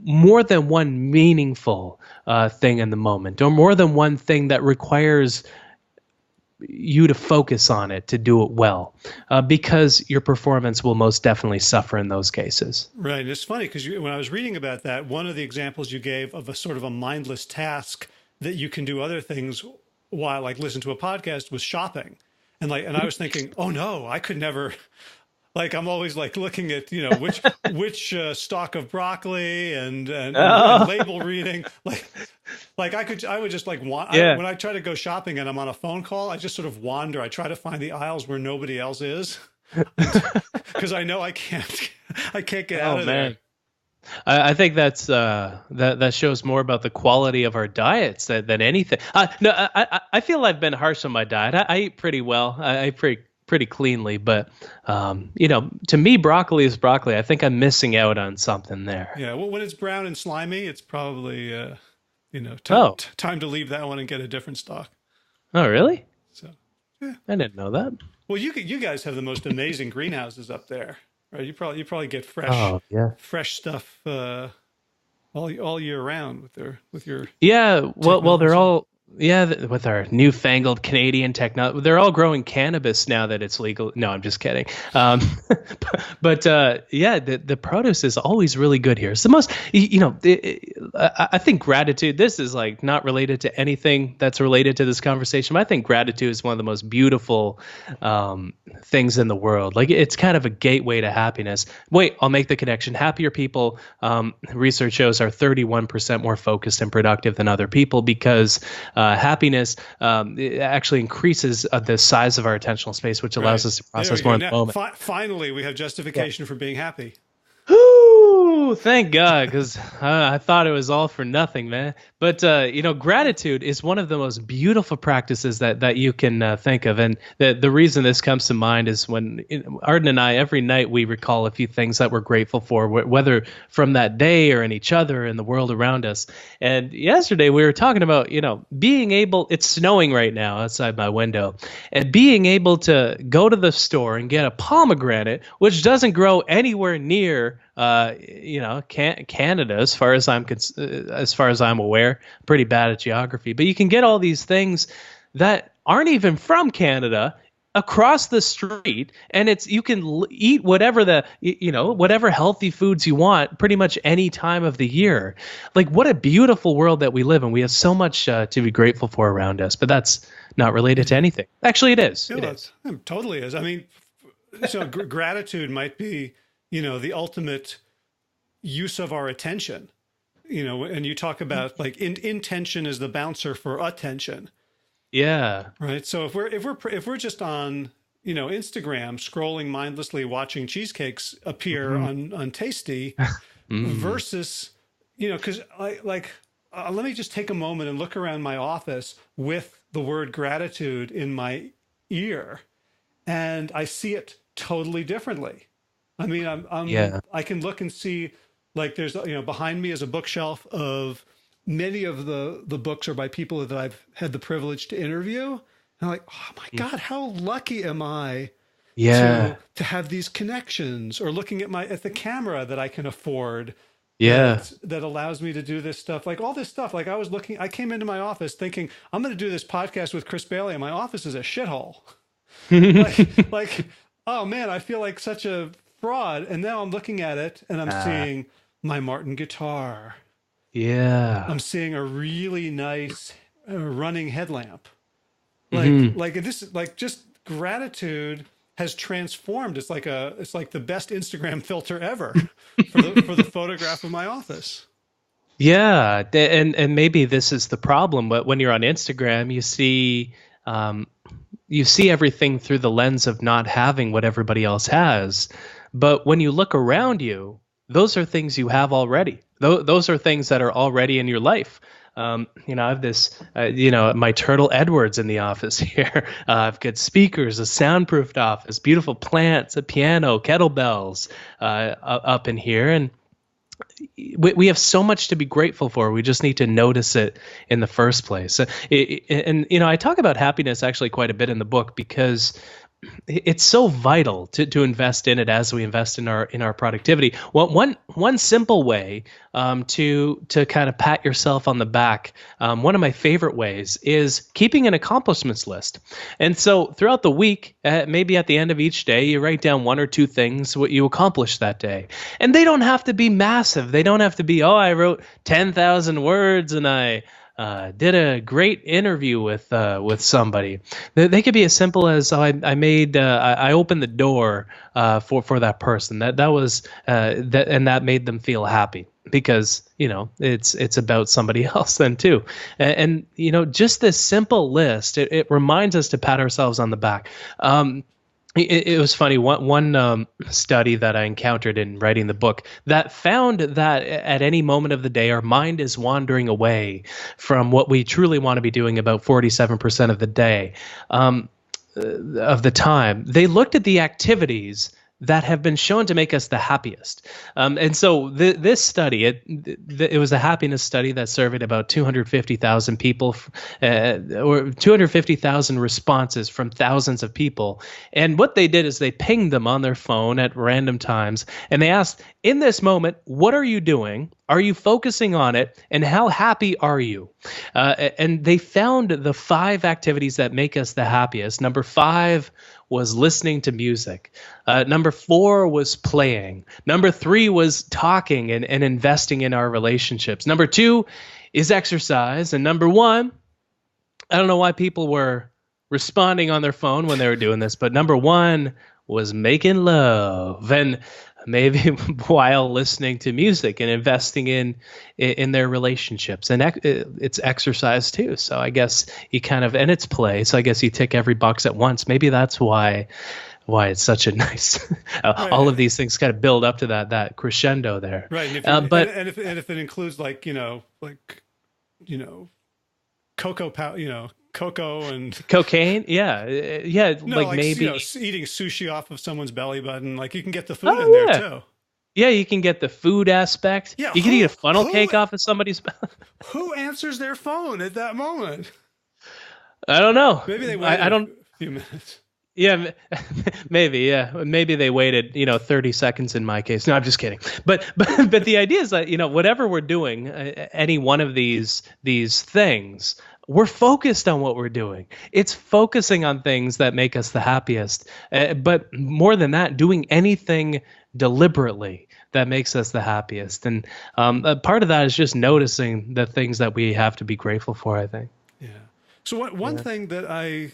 more than one meaningful thing in the moment, or more than one thing that requires you to focus on it to do it well, because your performance will most definitely suffer in those cases. Right. It's funny because when I was reading about that, one of the examples you gave of a sort of a mindless task that you can do other things while, like, listen to a podcast, was shopping. And I was thinking, oh no, I could never. Like I'm always like looking at which stalk of broccoli and label reading like I would just like when I try to go shopping and I'm on a phone call, I just sort of wander. I try to find the aisles where nobody else is because I know I can't get out of there. I think that shows more about the quality of our diets than anything. No, I feel I've been harsh on my diet. I eat pretty well. I eat pretty cleanly, but to me, broccoli is broccoli. I think I'm missing out on something there. Yeah, well, when it's brown and slimy, it's probably time to leave that one and get a different stock. Oh, really? So, yeah, I didn't know that. Well, you guys have the most amazing greenhouses up there, right? You probably get fresh stuff all year round with your well they're all. Yeah, with our newfangled Canadian technology, they're all growing cannabis now that it's legal. No, I'm just kidding. But the produce is always really good here. It's the most, I think gratitude, this is like not related to anything that's related to this conversation, but I think gratitude is one of the most beautiful things in the world. Like it's kind of a gateway to happiness. Wait, I'll make the connection. Happier people, research shows, are 31% more focused and productive than other people because happiness it actually increases the size of our attentional space, which allows us to process more in the moment. Finally, we have justification for being happy. Ooh, thank God, because I thought it was all for nothing, man. But gratitude is one of the most beautiful practices that you can think of, and the reason this comes to mind is when Arden and I, every night, we recall a few things that we're grateful for, whether from that day or in each other and the world around us. And yesterday we were talking about being able. It's snowing right now outside my window, and being able to go to the store and get a pomegranate, which doesn't grow anywhere near Canada, as far as I'm aware. Pretty bad at geography, but you can get all these things that aren't even from Canada across the street, and you can eat whatever whatever healthy foods you want pretty much any time of the year. Like, what a beautiful world that we live in. We have so much to be grateful for around us, but that's not related to anything. Actually, it is. It totally is. I mean, so gratitude might be the ultimate use of our attention, and you talk about like intention is the bouncer for attention. Yeah. Right. So if we're just on, Instagram scrolling mindlessly, watching cheesecakes appear on Tasty versus, because let me just take a moment and look around my office with the word gratitude in my ear, and I see it totally differently. I mean, I can look and see, like, there's, behind me is a bookshelf of many of the books are by people that I've had the privilege to interview. And I'm like, oh my God, how lucky am I to have these connections, or looking at the camera that I can afford. That allows me to do this stuff, like all this stuff. Like I came into my office thinking I'm going to do this podcast with Chris Bailey, and my office is a shithole. like, oh man, I feel like such a fraud. And now I'm looking at it and I'm seeing my Martin guitar. Yeah. I'm seeing a really nice running headlamp. Like this, like, just gratitude has transformed. It's like the best Instagram filter ever for the photograph of my office. Yeah. And maybe this is the problem, but when you're on Instagram, you see everything through the lens of not having what everybody else has. But when you look around you, those are things you have already. Those are things that are already in your life. I have this, my Turtle Edwards in the office here. I've got speakers, a soundproofed office, beautiful plants, a piano, kettlebells up in here. And we have so much to be grateful for. We just need to notice it in the first place. I talk about happiness actually quite a bit in the book because it's so vital to invest in it as we invest in our productivity. Well, one simple way to kind of pat yourself on the back, one of my favorite ways is keeping an accomplishments list. And so throughout the week, maybe at the end of each day, you write down one or two things what you accomplished that day. And they don't have to be massive. They don't have to be, I wrote 10,000 words and I did a great interview with somebody. They could be as simple as, oh, I opened the door for that person. That was that, and that made them feel happy, because it's about somebody else then too. And just this simple list, it reminds us to pat ourselves on the back. It was funny. One study that I encountered in writing the book that found that at any moment of the day, our mind is wandering away from what we truly want to be doing about 47% of the day, of the time. They looked at the activities that have been shown to make us the happiest. And so this study, it was a happiness study that surveyed about 250,000 people, or 250,000 responses from thousands of people. And what they did is they pinged them on their phone at random times, and they asked, in this moment, what are you doing? Are you focusing on it? And how happy are you? And they found the 5 activities that make us the happiest. Number 5 was listening to music. Number 4 was playing. Number 3 was talking and investing in our relationships. Number 2 is exercise. And number 1, I don't know why people were responding on their phone when they were doing this, but number 1 was making love. And maybe while listening to music and investing in their relationships. And it's exercise too. So I guess you and it's play. So I guess you tick every box at once. Maybe that's why it's such a nice, all of these things kind of build up to that crescendo there. Right. And if it includes cocoa and cocaine, yeah, maybe eating sushi off of someone's belly button. Like, you can get the food in there too. Yeah, you can get the food aspect. Yeah, you can eat a funnel cake off of somebody's. Who answers their phone at that moment? I don't know. Maybe they waited a few minutes. Yeah, maybe. Yeah, maybe they waited, 30 seconds in my case. No, I'm just kidding. But the idea is that whatever we're doing, any one of these things, we're focused on what we're doing. It's focusing on things that make us the happiest. But more than that, doing anything deliberately that makes us the happiest. And part of that is just noticing the things that we have to be grateful for, I think. Yeah. So one thing that I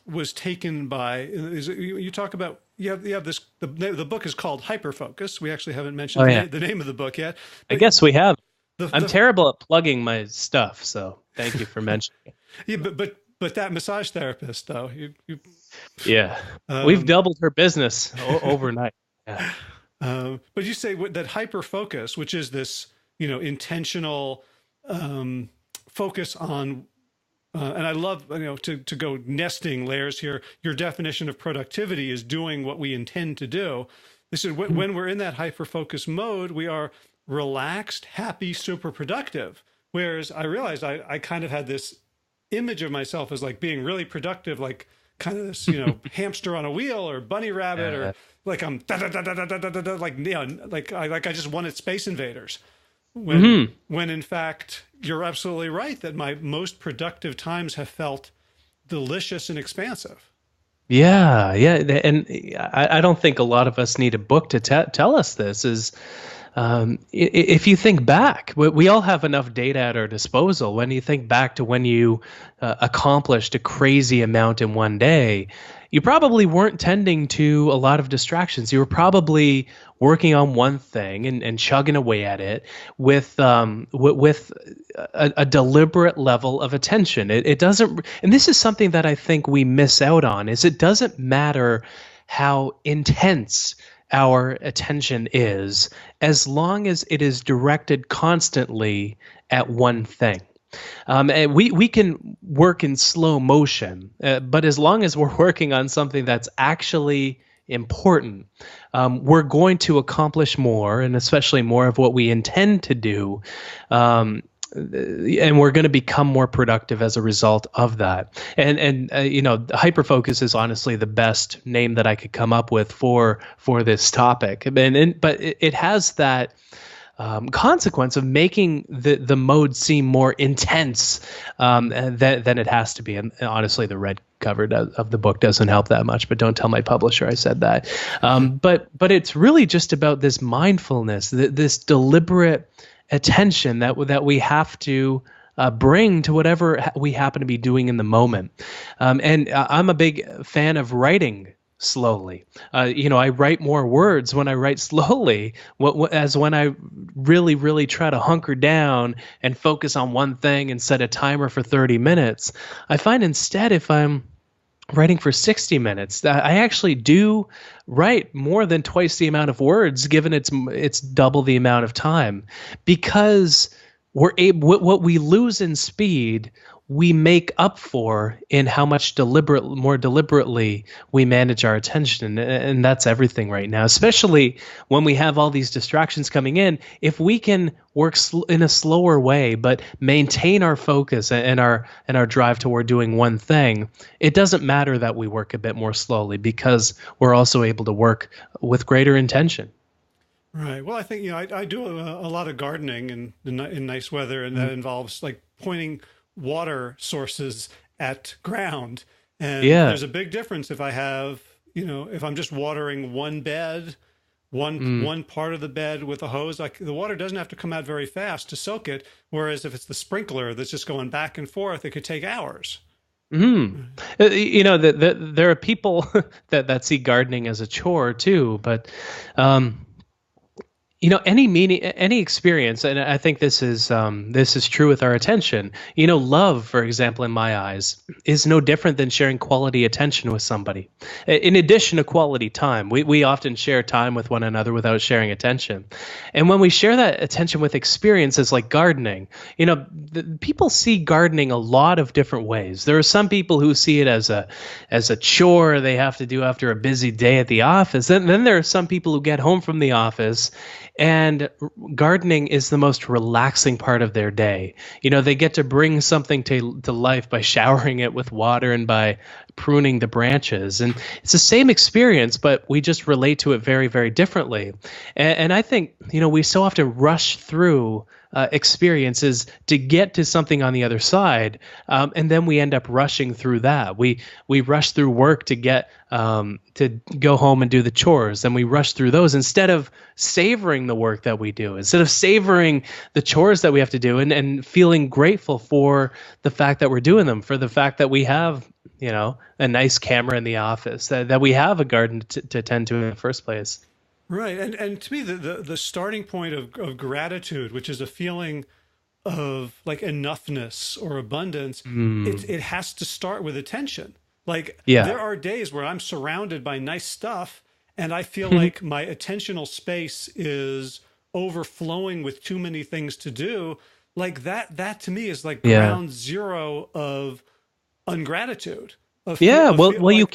was taken by is you talk about, you have this, the book is called Hyperfocus. We actually haven't mentioned the name of the book yet. I guess we have. I'm terrible at plugging my stuff, so thank you for mentioning it. Yeah, but that massage therapist, though, yeah, we've doubled her business overnight. Yeah. But you say that hyperfocus, which is this, intentional focus on, and I love, to go nesting layers here. Your definition of productivity is doing what we intend to do. This is when we're in that hyperfocus mode, we are relaxed, happy, super productive. Whereas I realized I kind of had this image of myself as like being really productive, like kind of this, hamster on a wheel or bunny rabbit, or like I'm like I just wanted Space Invaders. When in fact you're absolutely right that my most productive times have felt delicious and expansive. Yeah, and I don't think a lot of us need a book to tell us this. Is if you think back, we all have enough data at our disposal. When you think back to when you accomplished a crazy amount in one day, you probably weren't tending to a lot of distractions. You were probably working on one thing and chugging away at it with a deliberate level of attention. It doesn't, and this is something that I think we miss out on, is it doesn't matter how intense our attention is, as long as it is directed constantly at one thing. And we can work in slow motion, but as long as we're working on something that's actually important, we're going to accomplish more, and especially more of what we intend to do. And we're going to become more productive as a result of that. And hyperfocus is honestly the best name that I could come up with for this topic. But it has that consequence of making the mode seem more intense than it has to be. And honestly, the red cover of the book doesn't help that much, but don't tell my publisher I said that. But it's really just about this mindfulness, this deliberate attention that we have to bring to whatever we happen to be doing in the moment. And I'm a big fan of writing slowly. I write more words when I write slowly, as when I really, really try to hunker down and focus on one thing and set a timer for 30 minutes. I find instead, if I'm writing for 60 minutes, I actually do write more than twice the amount of words, given it's double the amount of time, because we're able, what we lose in speed, we make up for in how much more deliberately we manage our attention. And that's everything right now, especially when we have all these distractions coming in. If we can work in a slower way, but maintain our focus and our drive toward doing one thing, it doesn't matter that we work a bit more slowly, because we're also able to work with greater intention. Right. Well, I think, I do a lot of gardening in nice weather, and that involves like pointing water sources at ground. And there's a big difference if I have, if I'm just watering one bed, one part of the bed with a hose, like the water doesn't have to come out very fast to soak it. Whereas if it's the sprinkler that's just going back and forth, it could take hours. There are people that see gardening as a chore too, but any experience, and I think this is true with our attention. Love, for example, in my eyes, is no different than sharing quality attention with somebody. In addition to quality time, we often share time with one another without sharing attention. And when we share that attention with experiences like gardening, people see gardening a lot of different ways. There are some people who see it as a chore they have to do after a busy day at the office. And then there are some people who get home from the office, and gardening is the most relaxing part of their day. They get to bring something to life by showering it with water and by pruning the branches. And it's the same experience, but we just relate to it very, very differently. And I think, we so often rush through experiences to get to something on the other side, and then we end up rushing through that. We rush through work to get to go home and do the chores, and we rush through those instead of savoring the work that we do, instead of savoring the chores that we have to do, and feeling grateful for the fact that we're doing them, for the fact that we have a nice camera in the office, that we have a garden to tend to in the first place. Right. And to me, the starting point of gratitude, which is a feeling of like enoughness or abundance, it has to start with attention. Like there are days where I'm surrounded by nice stuff and I feel like my attentional space is overflowing with too many things to do. Like that to me is like ground zero of ungratitude. You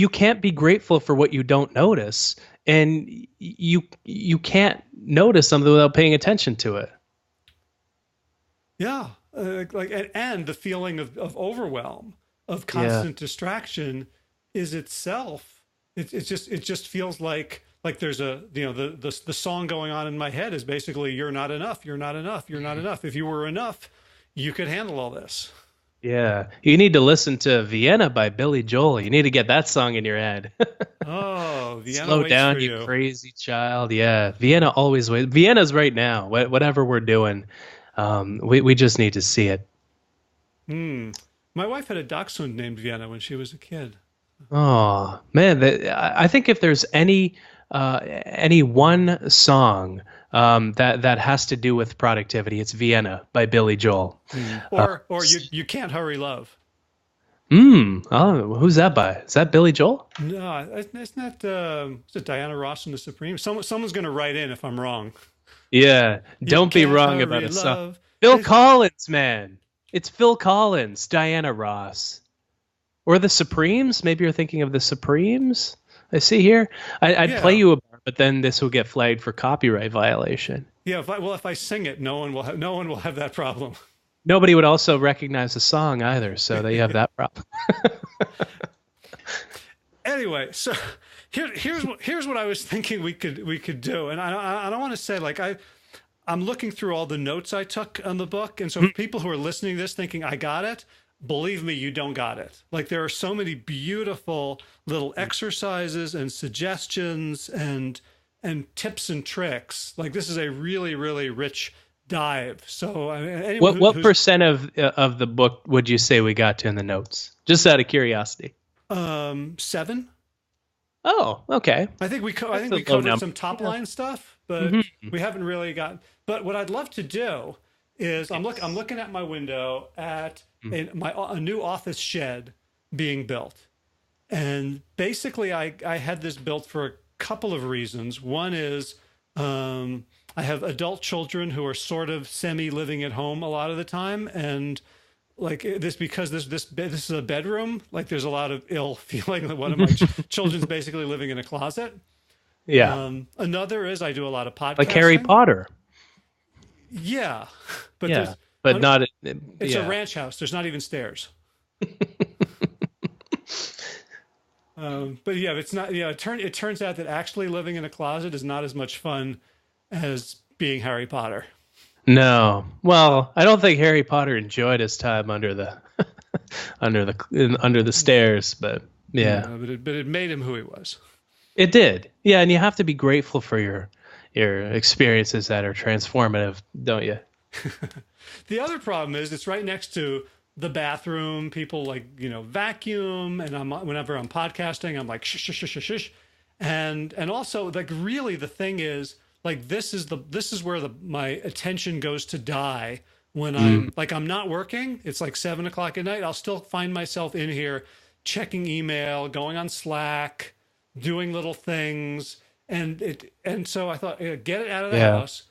can't be grateful for what you don't notice. And you can't notice something without paying attention to it. Yeah, and the feeling of overwhelm, of constant distraction, is itself. It just feels like there's the song going on in my head is basically, you're not enough, you're not enough, you're not enough. If you were enough, you could handle all this. Yeah, you need to listen to Vienna by Billy Joel. You need to get that song in your head. Oh, Vienna Slow waits down, for you crazy child. Yeah, Vienna always waits. Vienna's right now. Whatever we're doing, we just need to see it. My wife had a dachshund named Vienna when she was a kid. Oh man, I think if there's any one song that has to do with productivity, it's Vienna by Billy Joel. Or you Can't Hurry Love. Oh, who's that by? Is that Billy Joel? No, it's not. Is it Diana Ross and the Supremes? Someone's going to write in if I'm wrong. Yeah, don't be wrong about a song. Phil Collins, man. It's Phil Collins, Diana Ross. Or the Supremes? Maybe you're thinking of the Supremes? I see here. I'd play you a bar, but then this will get flagged for copyright violation. Yeah, if I sing it, no one will have that problem. Nobody would also recognize the song either, so they have that problem. Anyway, so here's what I was thinking we could do, and I don't want to say like I'm looking through all the notes I took on the book, and so for people who are listening to this thinking I got it, believe me, you don't got it. Like there are so many beautiful little exercises and suggestions and tips and tricks. Like this is a really, really rich dive. So anyone What who's percent of the book would you say we got to in the notes? Just out of curiosity. 7. Oh, okay. I That's think a we low covered number. some top Yeah. line stuff, but Hmm. we haven't really got. But what I'd love to do is I'm looking at my window at a new office shed being built, and basically I had this built for a couple of reasons. One is I have adult children who are sort of semi living at home a lot of the time, and like this because this is a bedroom. Like there's a lot of ill feeling that one of my children's basically living in a closet. Yeah, Another is I do a lot of like Harry podcasting. Potter. Yeah, but Yeah, but not. it's a Yeah. ranch house. There's not even stairs. But yeah, it's not. Yeah, it turns out that actually living in a closet is not as much fun as being Harry Potter. No. Well, I don't think Harry Potter enjoyed his time under the under the stairs, but yeah, Yeah, but it made him who he was. it did. Yeah, and you have to be grateful for your experiences that are transformative, don't you? The other problem is it's right next to the bathroom. People like vacuum, and whenever I'm podcasting, I'm like shush shush shush shush, shush. And also like really the thing is like this is where my attention goes to die when I'm not working. It's like 7 o'clock at night. I'll still find myself in here checking email, going on Slack, doing little things, and so I thought get it out of the Yeah. house.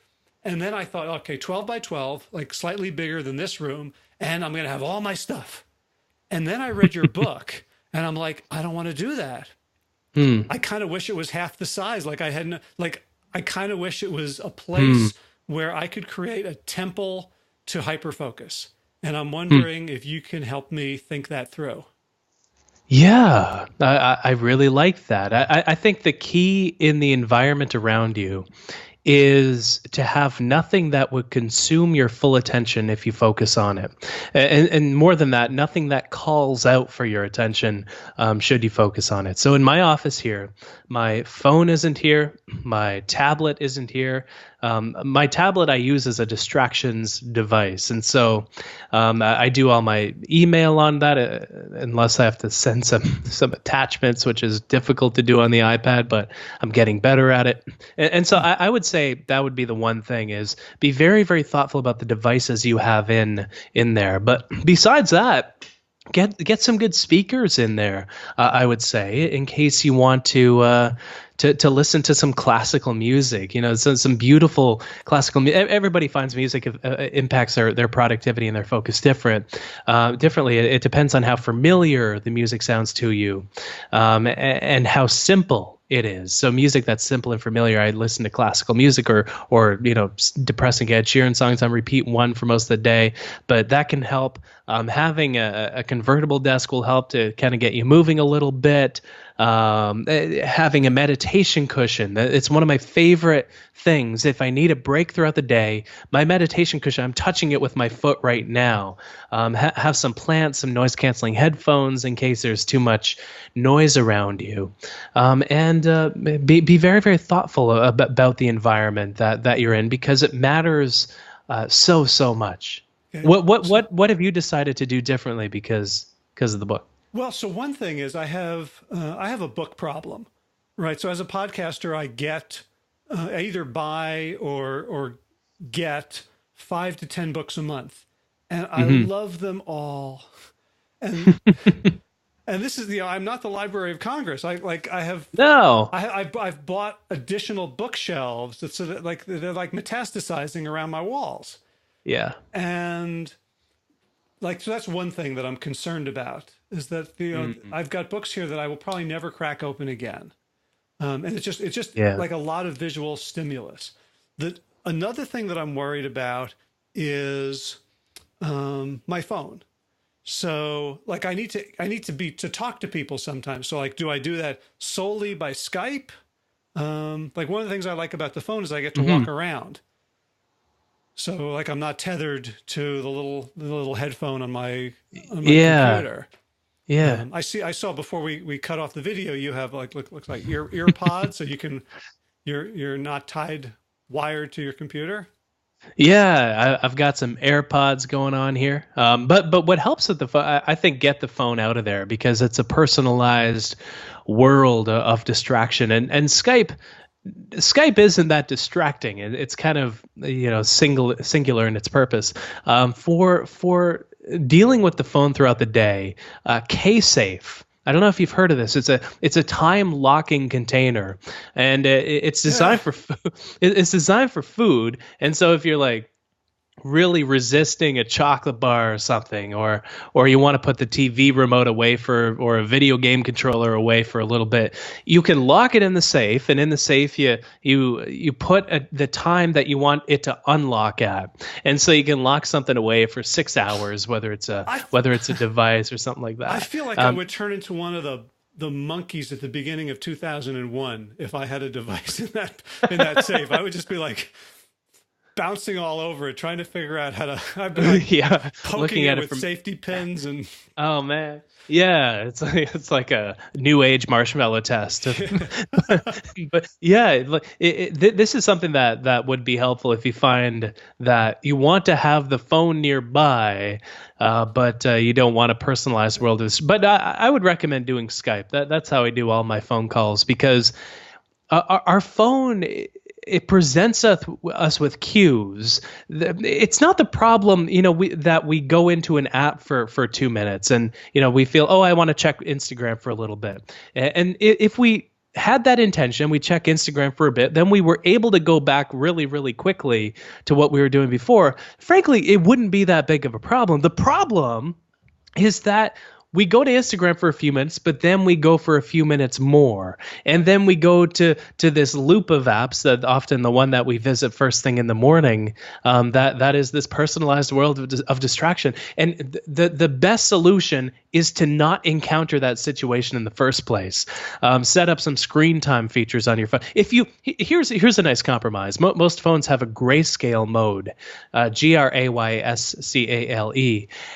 And then I thought, okay, 12 by 12, like slightly bigger than this room, and I'm going to have all my stuff. And then I read your book, and I'm like, I don't want to do that. I kind of wish it was half the size. Like I hadn't, like, I kind of wish it was a place where I could create a temple to hyperfocus. And I'm wondering if you can help me think that through. Yeah, I really like that. I think the key in the environment around you is to have nothing that would consume your full attention if you focus on it. And more than that, nothing that calls out for your attention should you focus on it. So in my office here, my phone isn't here, my tablet isn't here. My tablet I use as a distractions device. And so I do all my email on that unless I have to send some attachments, which is difficult to do on the iPad, but I'm getting better at it. And so I would say that would be the one thing is be very, very thoughtful about the devices you have in there. But besides that, get some good speakers in there. I would say, in case you want to listen to some classical music, some beautiful classical music. Everybody finds music impacts their productivity and their focus differently. It depends on how familiar the music sounds to you, and how simple it is. So music that's simple and familiar. I listen to classical music or depressing Ed Sheeran songs on repeat one for most of the day, but that can help. Having a convertible desk will help to kind of get you moving a little bit. Having a meditation cushion. It's one of my favorite things. If I need a break throughout the day, my meditation cushion, I'm touching it with my foot right now. Have some plants, some noise canceling headphones in case there's too much noise around you. And be very, very thoughtful about the environment that you're in, because it matters so much. Okay. What have you decided to do differently because of the book? Well, so one thing is I have a book problem, right? So as a podcaster, I either buy or get 5 to 10 books a month, and I love them all. And and this is I'm not the Library of Congress. No. I've bought additional bookshelves so that like they're like metastasizing around my walls, Yeah. and like so that's one thing that I'm concerned about is that I've got books here that I will probably never crack open again, and it's just Yeah. like a lot of visual stimulus. Another thing that I'm worried about is my phone. So like I need to talk to people sometimes. So like, do I do that solely by Skype? Like one of the things I like about the phone is I get to walk around. So like I'm not tethered to the little headphone on my computer. Yeah. I saw before we cut off the video, you have looks like ear pods, so you're not wired to your computer. Yeah, I've got some AirPods going on here. But what helps with the phone, I think, get the phone out of there because it's a personalized world of distraction, and Skype isn't that distracting. It's kind of singular in its purpose. For dealing with the phone throughout the day, K-Safe. I don't know if you've heard of this. It's a time locking container, and it's designed for it's designed for food. And so if you're like really resisting a chocolate bar or something, or you want to put the TV remote away or a video game controller away for a little bit, you can lock it in the safe, and in the safe you put the time that you want it to unlock at, and so you can lock something away for 6 hours, whether it's a device or something like that. I feel like I would turn into one of the monkeys at the beginning of 2001 if I had a device in that safe. I would just be like bouncing all over it, trying to figure out how to. I've been like poking it with safety pins and. Oh man, yeah, it's like a new age marshmallow test. But yeah, this is something that would be helpful if you find that you want to have the phone nearby, but you don't want a personalized world. But I would recommend doing Skype. That's how I do all my phone calls because our phone. It presents us with cues. It's not the problem, that we go into an app for 2 minutes and, we feel, oh, I want to check Instagram for a little bit. And if we had that intention, we check Instagram for a bit, then we were able to go back really, really quickly to what we were doing before. Frankly, it wouldn't be that big of a problem. The problem is that we go to Instagram for a few minutes, but then we go for a few minutes more. And then we go to this loop of apps, that often the one that we visit first thing in the morning, that is this personalized world of distraction. And the best solution is to not encounter that situation in the first place. Set up some screen time features on your phone. Here's a nice compromise. Most phones have a grayscale mode, grayscale.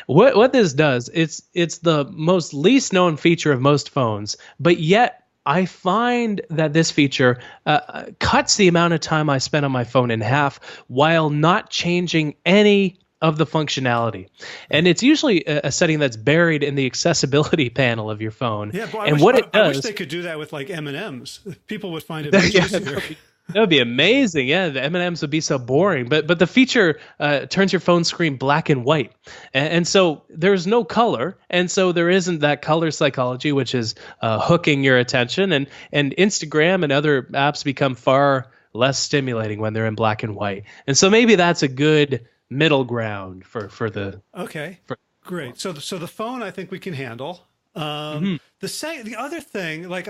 What this does, it's the most least known feature of most phones, but yet I find that this feature cuts the amount of time I spend on my phone in half while not changing any of the functionality. And it's usually a setting that's buried in the accessibility panel of your phone. Yeah, but I wish they could do that with like M&Ms. People would find it much easier. That would be amazing. Yeah, the M&Ms would be so boring. But the feature turns your phone screen black and white. And so there's no color. And so there isn't that color psychology, which is hooking your attention. And Instagram and other apps become far less stimulating when they're in black and white. And so maybe that's a good middle ground for the. Okay, great. So the phone, I think we can handle. The other thing, like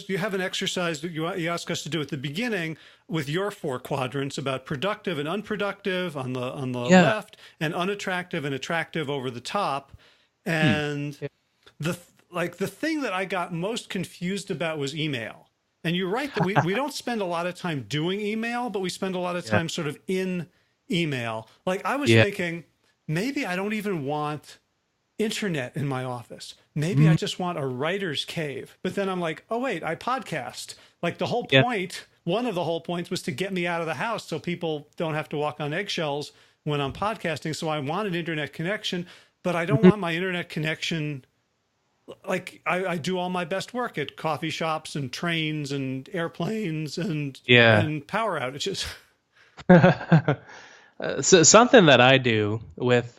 you have an exercise that you ask us to do at the beginning with your 4 quadrants about productive and unproductive on the left, and unattractive and attractive over the top. And the thing that I got most confused about was email. And you're right that we don't spend a lot of time doing email, but we spend a lot of time sort of in email. Like I was thinking, maybe I don't even want internet in my office. Maybe I just want a writer's cave. But then I'm like, oh wait, I podcast. Like the whole point, one of the whole points was to get me out of the house so people don't have to walk on eggshells when I'm podcasting. So I want an internet connection, but I don't want my internet connection. Like I do all my best work at coffee shops and trains and airplanes and power outages. So something that I do with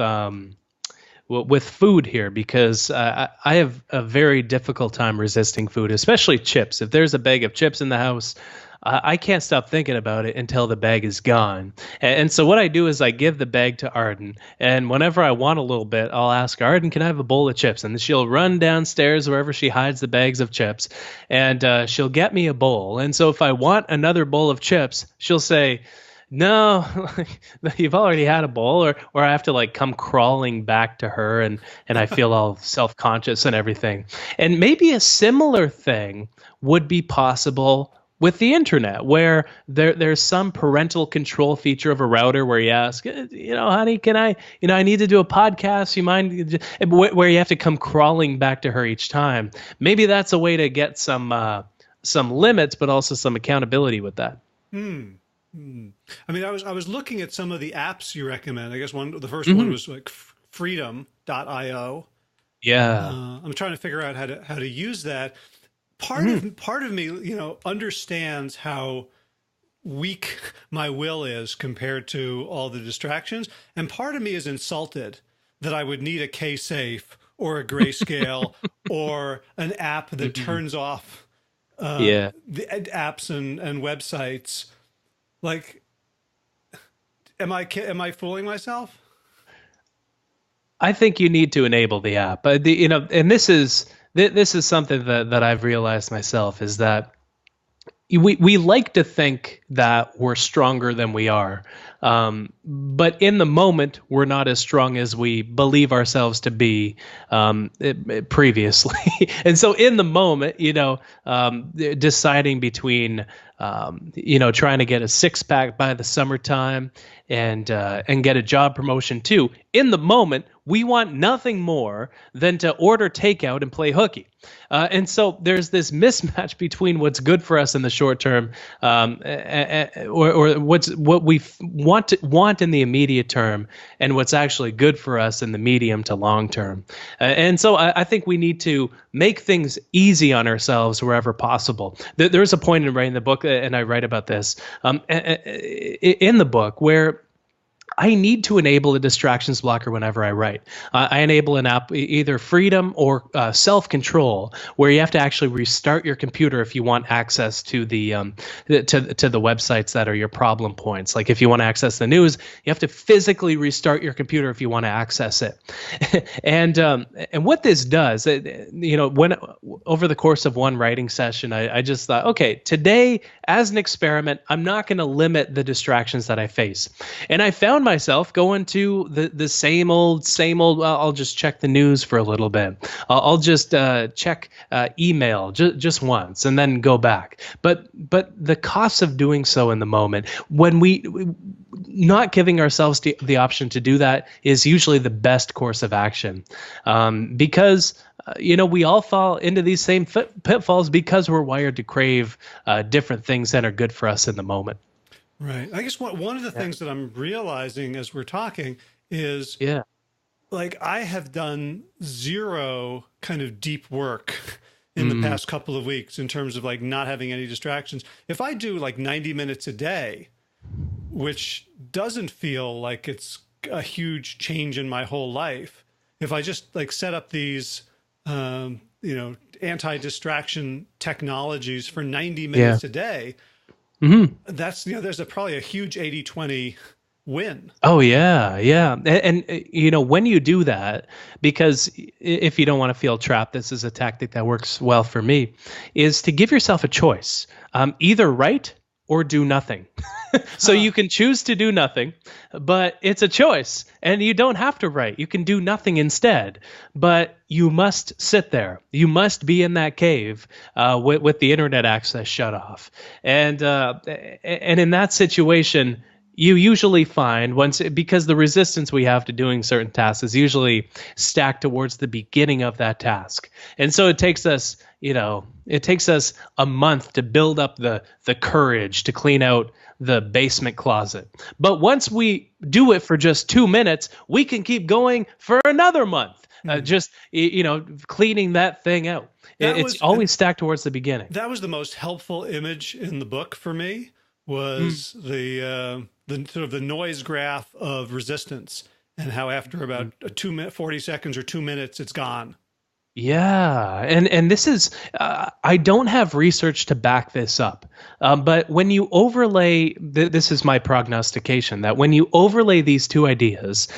food here, because I have a very difficult time resisting food, especially chips. If there's a bag of chips in the house, I can't stop thinking about it until the bag is gone. And so what I do is I give the bag to Arden, and whenever I want a little bit, I'll ask Arden, can I have a bowl of chips? And she'll run downstairs wherever she hides the bags of chips, and she'll get me a bowl. And so if I want another bowl of chips, she'll say, no, you've already had a bowl, or I have to like come crawling back to her, and I feel all self-conscious and everything. And maybe a similar thing would be possible with the internet, where there's some parental control feature of a router where you ask, honey, can I need to do a podcast, you mind, where you have to come crawling back to her each time. Maybe that's a way to get some limits, but also some accountability with that. I mean, I was looking at some of the apps you recommend. I guess the first one Hmm. was like freedom.io. Yeah. I'm trying to figure out how to use that. Mm. Part of me, understands how weak my will is compared to all the distractions, and part of me is insulted that I would need a K-safe or a grayscale or an app that Mhm. turns off Yeah. the apps and websites. Like, am I fooling myself? I think you need to enable the app. But and this is something that I've realized myself is that we like to think that we're stronger than we are. But in the moment, we're not as strong as we believe ourselves to be previously. And so in the moment, deciding between, trying to get a six pack by the summertime and get a job promotion too. In the moment, we want nothing more than to order takeout and play hooky. And so there's this mismatch between what's good for us in the short term, or what we want in the immediate term, and what's actually good for us in the medium to long term. And so I think we need to make things easy on ourselves wherever possible. There's a point in writing the book, and I write about this in the book, where I need to enable a distractions blocker whenever I write. I enable an app, either Freedom or Self-Control, where you have to actually restart your computer if you want access to the websites that are your problem points. Like if you want to access the news, you have to physically restart your computer if you want to access it. And what this does, when over the course of one writing session, I just thought, okay, today as an experiment, I'm not going to limit the distractions that I face, and I found myself going to the same old. I'll just check the news for a little bit. I'll just check email just once, and then go back. But the cost of doing so in the moment, when we not giving ourselves the option to do that, is usually the best course of action, because we all fall into these same pitfalls because we're wired to crave different things that are good for us in the moment. Right. I guess one of the Yeah. things that I'm realizing as we're talking is, Yeah. like, I have done zero kind of deep work in the Mm. past couple of weeks in terms of like not having any distractions. If I do like 90 minutes a day, which doesn't feel like it's a huge change in my whole life, if I just like set up these, anti-distraction technologies for 90 Yeah. minutes a day, Hmm. that's, there's probably a huge 80-20 win. Oh yeah, yeah, when you do that, because if you don't want to feel trapped, this is a tactic that works well for me, is to give yourself a choice, either write or do nothing. So Huh. you can choose to do nothing, but it's a choice, and you don't have to write. You can do nothing instead, but you must sit there. You must be in that cave with the internet access shut off, and in that situation you usually find because the resistance we have to doing certain tasks is usually stacked towards the beginning of that task. And so it takes us a month to build up the courage to clean out the basement closet. But once we do it for just 2 minutes, we can keep going for another month. Hmm. Just cleaning that thing out. That It's was and always stacked towards the beginning. that was the most helpful image in the book for me, Mm. was the sort of the noise graph of resistance, and how after about a 2 minute 40 seconds or 2 minutes it's gone. Yeah, and this is I don't have research to back this up, but when you overlay this is my prognostication that when you overlay these two ideas,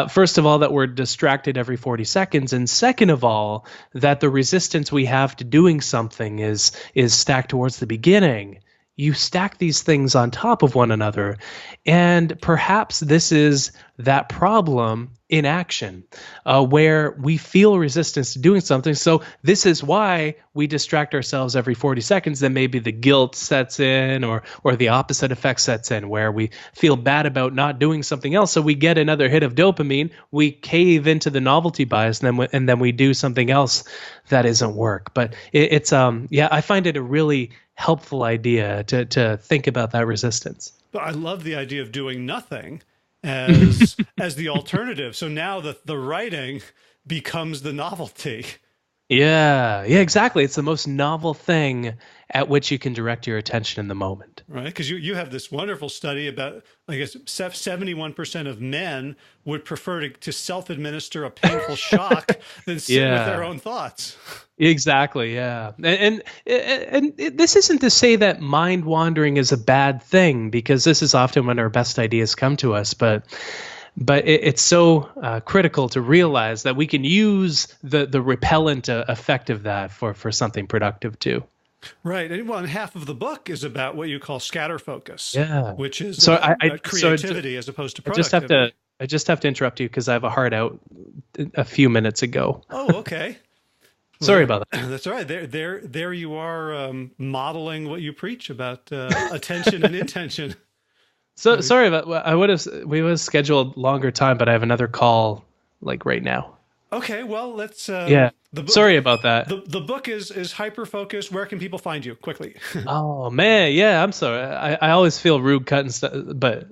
first of all, that we're distracted every 40 seconds, and second of all, that the resistance we have to doing something is stacked towards the beginning. You stack these things on top of one another, and perhaps this is that problem in action, where we feel resistance to doing something. So this is why we distract ourselves every 40 seconds. Then maybe the guilt sets in, or the opposite effect sets in, where we feel bad about not doing something else. So we get another hit of dopamine, we cave into the novelty bias, and then we do something else that isn't work. But I find it a really helpful idea to think about that resistance. But I love the idea of doing nothing as as the alternative. So now the writing becomes the novelty. Yeah, exactly. It's the most novel thing at which you can direct your attention in the moment. Right, because you have this wonderful study about, I guess, 71% of men would prefer to self-administer a painful shock than sit with their own thoughts. Exactly, yeah. And this isn't to say that mind wandering is a bad thing, because this is often when our best ideas come to us, but it's so critical to realize that we can use the repellent effect of that for something productive too. Right. And well, and half of the book is about what you call scatter focus, which is creativity as opposed to productivity. I just have to interrupt you because I have a heart out a few minutes ago. Oh, okay. Sorry about that. That's all right. There you are, modeling what you preach about attention and intention. So sorry about. We would have scheduled longer time, but I have another call like right now. Okay, well, let's. Sorry about that. The book is Hyperfocus. Where can people find you quickly? Oh man, yeah. I'm sorry. I always feel rude cutting stuff, but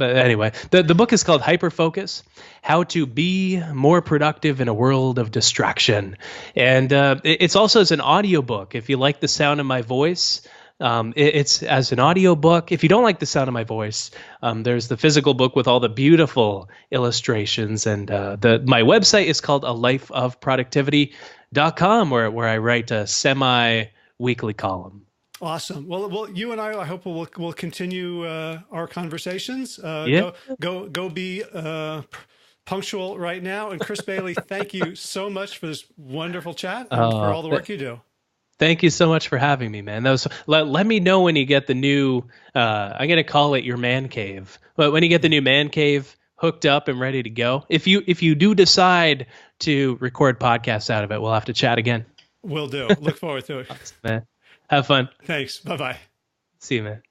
anyway, the book is called Hyperfocus: How to Be More Productive in a World of Distraction, and it's also as an audiobook. If you like the sound of my voice. It's as an audiobook. If you don't like the sound of my voice, there's the physical book with all the beautiful illustrations. And my website is called alifeofproductivity.com, where I write a semi-weekly column. Awesome. Well, you and I hope we'll continue our conversations. Go be punctual right now. And Chris Bailey, thank you so much for this wonderful chat and for all the work you do. Thank you so much for having me, man. That was, let me know when you get the new, I'm going to call it your man cave. But when you get the new man cave hooked up and ready to go, if you do decide to record podcasts out of it, we'll have to chat again. Will do. Look forward to it. Awesome, man. Have fun. Thanks. Bye-bye. See you, man.